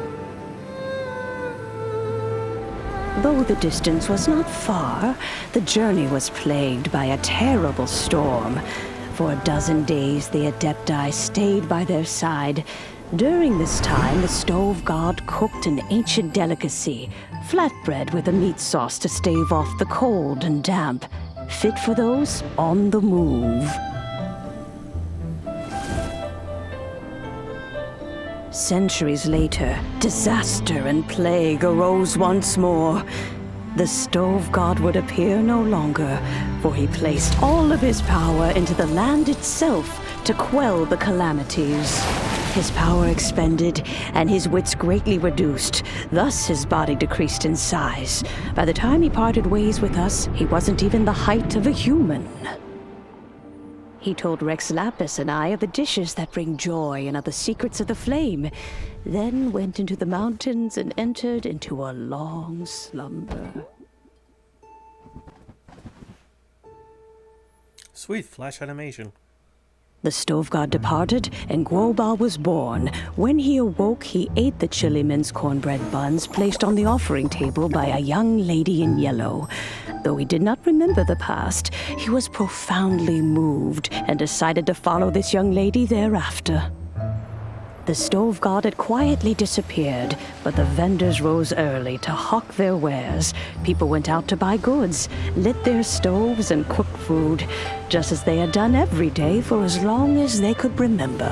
Though the distance was not far, the journey was plagued by a terrible storm. For a dozen days, the Adepti stayed by their side. During this time, the stove god cooked an ancient delicacy, flatbread with a meat sauce to stave off the cold and damp, fit for those on the move. Centuries later, disaster and plague arose once more. The stove god would appear no longer, for he placed all of his power into the land itself to quell the calamities. His power expended, and his wits greatly reduced. Thus his body decreased in size. By the time he parted ways with us, he wasn't even the height of a human. He told Rex Lapis and I of the dishes that bring joy and of the secrets of the flame, then went into the mountains and entered into a long slumber. Sweet flash animation. The stove god departed, and Guoba was born. When he awoke, he ate the Chiliman's cornbread buns placed on the offering table by a young lady in yellow. Though he did not remember the past, he was profoundly moved and decided to follow this young lady thereafter. The stove god had quietly disappeared, but the vendors rose early to hawk their wares. People went out to buy goods, lit their stoves, and cook food, just as they had done every day for as long as they could remember.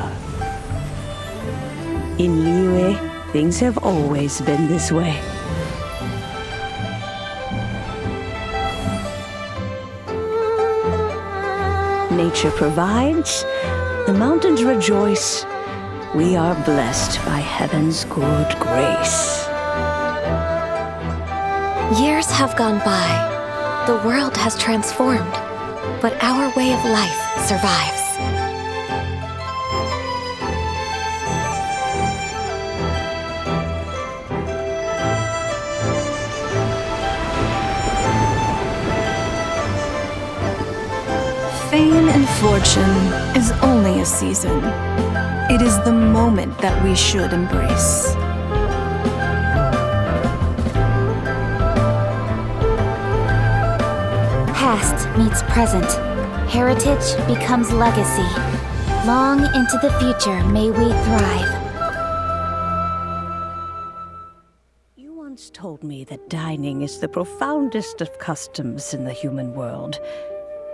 In Liyue, things have always been this way. Nature provides, the mountains rejoice. We are blessed by heaven's good grace. Years have gone by. The world has transformed, but our way of life survives. Fame and fortune is only a season. It is the moment that we should embrace. Past meets present. Heritage becomes legacy. Long into the future may we thrive. You once told me that dining is the profoundest of customs in the human world.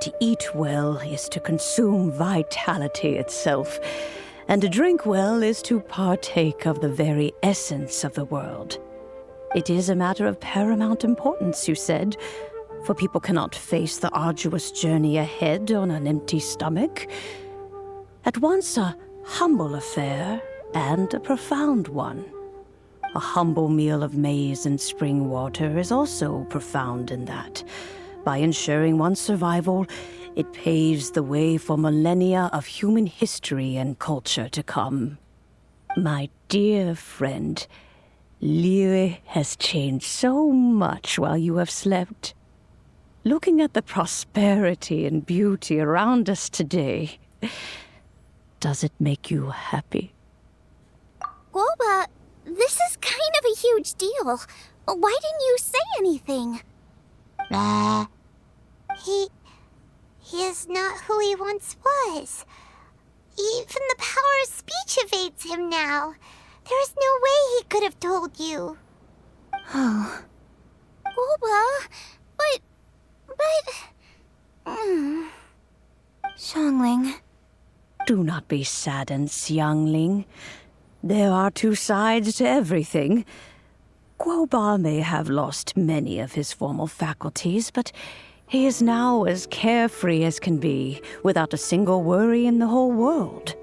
To eat well is to consume vitality itself, and to drink well is to partake of the very essence of the world. It is a matter of paramount importance, you said, for people cannot face the arduous journey ahead on an empty stomach. At once a humble affair and a profound one. A humble meal of maize and spring water is also profound in that. By ensuring one's survival, it paves the way for millennia of human history and culture to come. My dear friend, Liyue has changed so much while you have slept. Looking at the prosperity and beauty around us today, does it make you happy? Guoba, this is kind of a huge deal. Why didn't you say anything? He is not who he once was. Even the power of speech evades him now. There is no way he could have told you. Oh. Guoba, but... Xiangling. Do not be saddened, Xiangling. There are two sides to everything. Guoba may have lost many of his formal faculties, but he is now as carefree as can be, without a single worry in the whole world.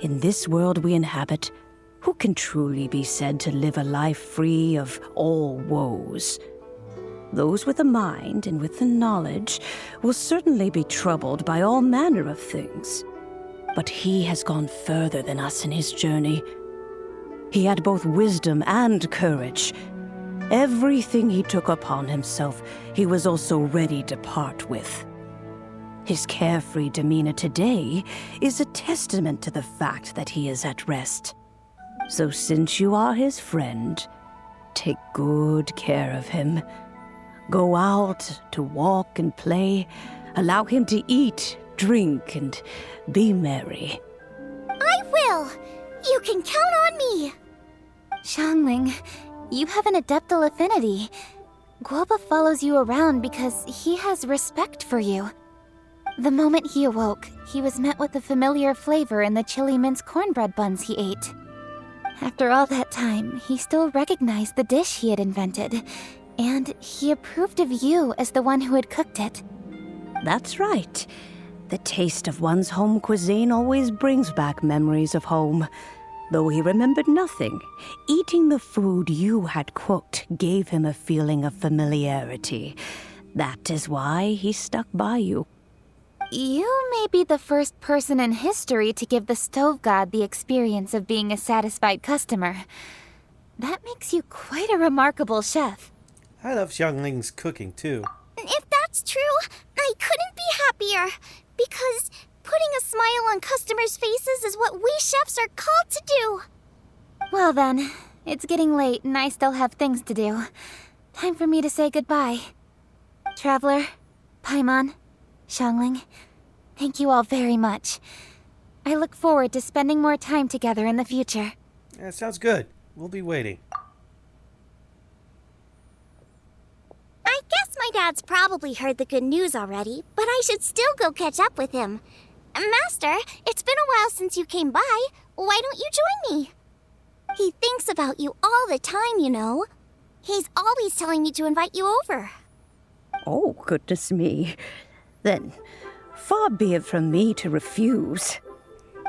In this world we inhabit, who can truly be said to live a life free of all woes? Those with a mind and with the knowledge will certainly be troubled by all manner of things. But he has gone further than us in his journey. He had both wisdom and courage. Everything he took upon himself, he was also ready to part with. His carefree demeanor today is a testament to the fact that he is at rest. So since you are his friend, take good care of him. Go out to walk and play. Allow him to eat, drink, and be merry. I will! You can count on me! Xiangling, you have an adeptal affinity. Guoba follows you around because he has respect for you. The moment he awoke, he was met with the familiar flavor in the chili mince cornbread buns he ate. After all that time, he still recognized the dish he had invented, and he approved of you as the one who had cooked it. That's right. The taste of one's home cuisine always brings back memories of home. Though he remembered nothing, eating the food you had cooked gave him a feeling of familiarity. That is why he stuck by you. You may be the first person in history to give the stove god the experience of being a satisfied customer. That makes you quite a remarkable chef. I love Xiangling's cooking too. If that's true, I couldn't be happier. Because putting a smile on customers' faces is what we chefs are called to do. Well then, it's getting late and I still have things to do. Time for me to say goodbye. Traveler, Paimon, Xiangling, thank you all very much. I look forward to spending more time together in the future. Yeah, sounds good. We'll be waiting. I guess my dad's probably heard the good news already, but I should still go catch up with him. Master, it's been a while since you came by. Why don't you join me? He thinks about you all the time, you know. He's always telling me to invite you over. Oh, goodness me. Then, far be it from me to refuse.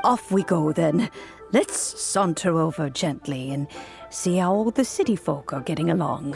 Off we go, then. Let's saunter over gently and see how all the city folk are getting along.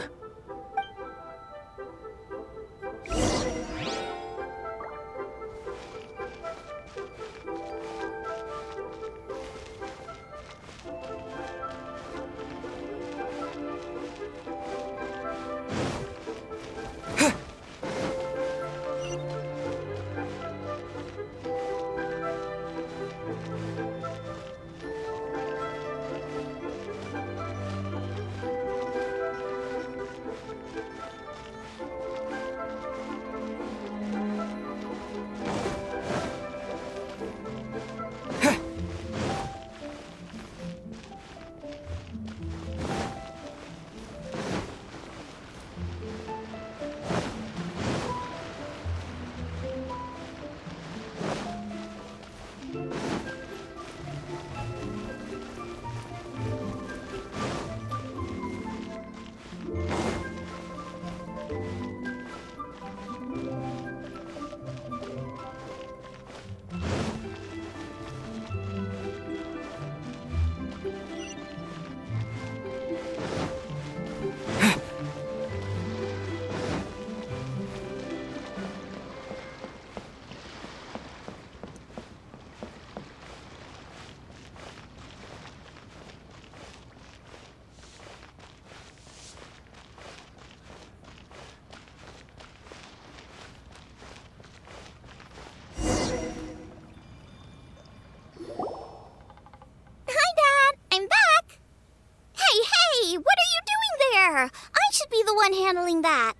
I should be the one handling that.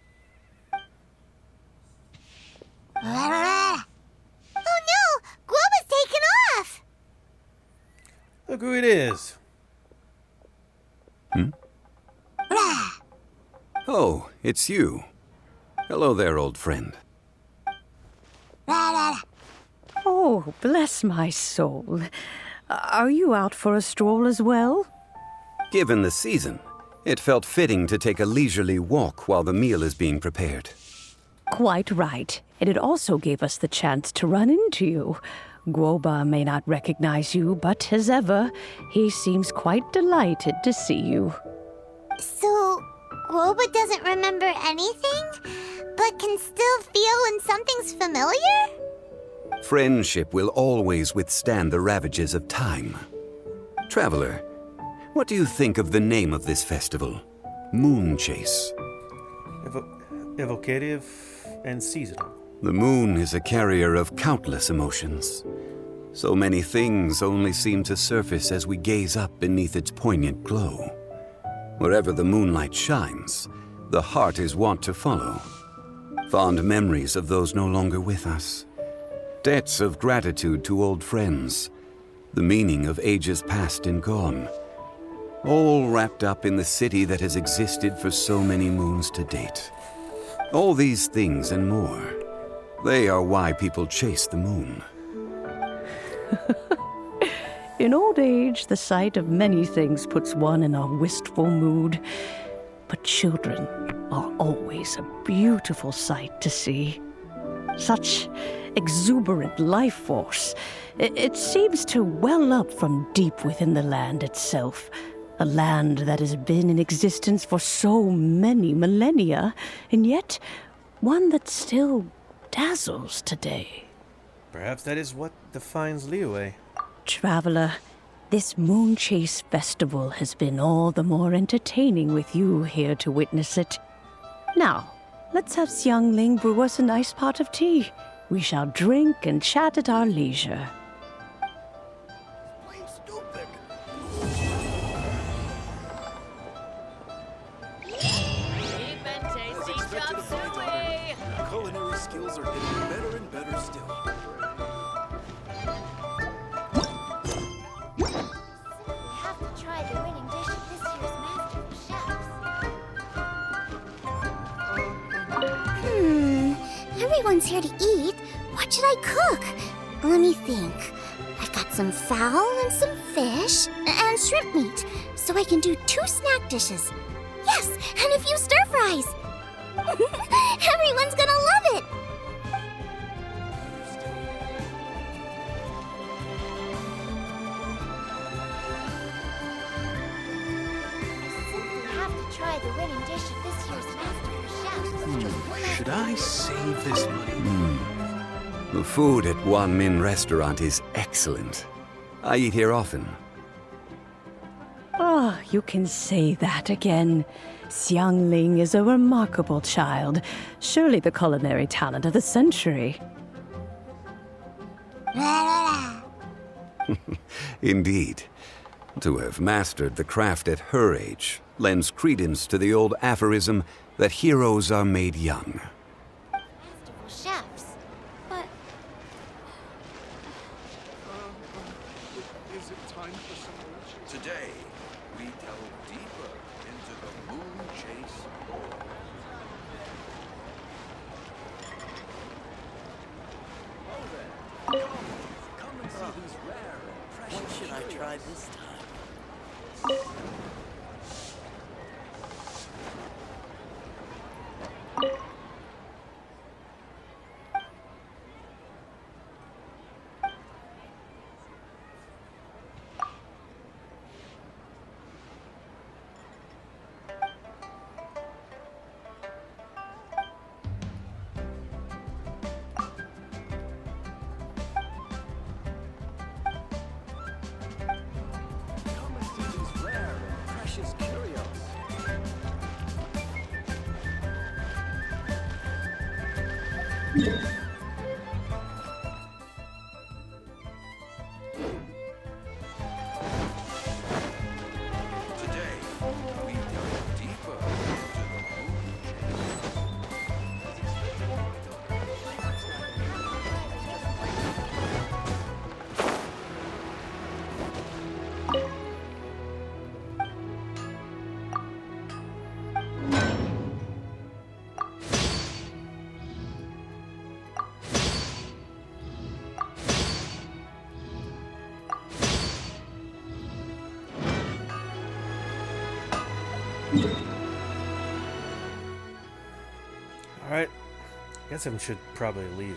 Oh no! Guoba's taken off! Look who it is. Oh, it's you. Hello there, old friend. Oh, bless my soul. Are you out for a stroll as well? Given the season, it felt fitting to take a leisurely walk while the meal is being prepared. Quite right. And it also gave us the chance to run into you. Guoba may not recognize you, but as ever, he seems quite delighted to see you. So, Guoba doesn't remember anything, but can still feel when something's familiar? Friendship will always withstand the ravages of time. Traveler, what do you think of the name of this festival? Moon Chase. Evocative and seasonal. The moon is a carrier of countless emotions. So many things only seem to surface as we gaze up beneath its poignant glow. Wherever the moonlight shines, the heart is wont to follow. Fond memories of those no longer with us. Debts of gratitude to old friends. The meaning of ages past and gone. All wrapped up in the city that has existed for so many moons to date. All these things and more. They are why people chase the moon. In old age, the sight of many things puts one in a wistful mood. But children are always a beautiful sight to see. Such exuberant life force. It seems to well up from deep within the land itself. A land that has been in existence for so many millennia, and yet one that still dazzles today. Perhaps that is what defines Liyue. Traveler, this Moon Chase Festival has been all the more entertaining with you here to witness it. Now, let's have Xiangling brew us a nice pot of tea. We shall drink and chat at our leisure. Culinary skills are getting better and better still. We have to try the winning dish of this year's Master Chefs. Everyone's here to eat. What should I cook? Let me think. I've got some fowl and some fish and shrimp meat, so I can do 2 snack dishes. Yes, and a few stir fries. Everyone's gonna love it. We have to try the winning dish of this year's Master Chefs. Should I save this money? The food at Wan Min restaurant is excellent. I eat here often. Ah, you can say that again. Xiangling is a remarkable child. Surely the culinary talent of the century. Indeed. To have mastered the craft at her age lends credence to the old aphorism that heroes are made young. Masterful chefs. But Is it time for some lunch? Today, we delve deeper into the Moon Chase lore. Come and see these rare and precious. What should I try this time? Come and see these rare and precious curios. Today, we delve deeper into the Moon Chase. Alright. Guess I should probably leave.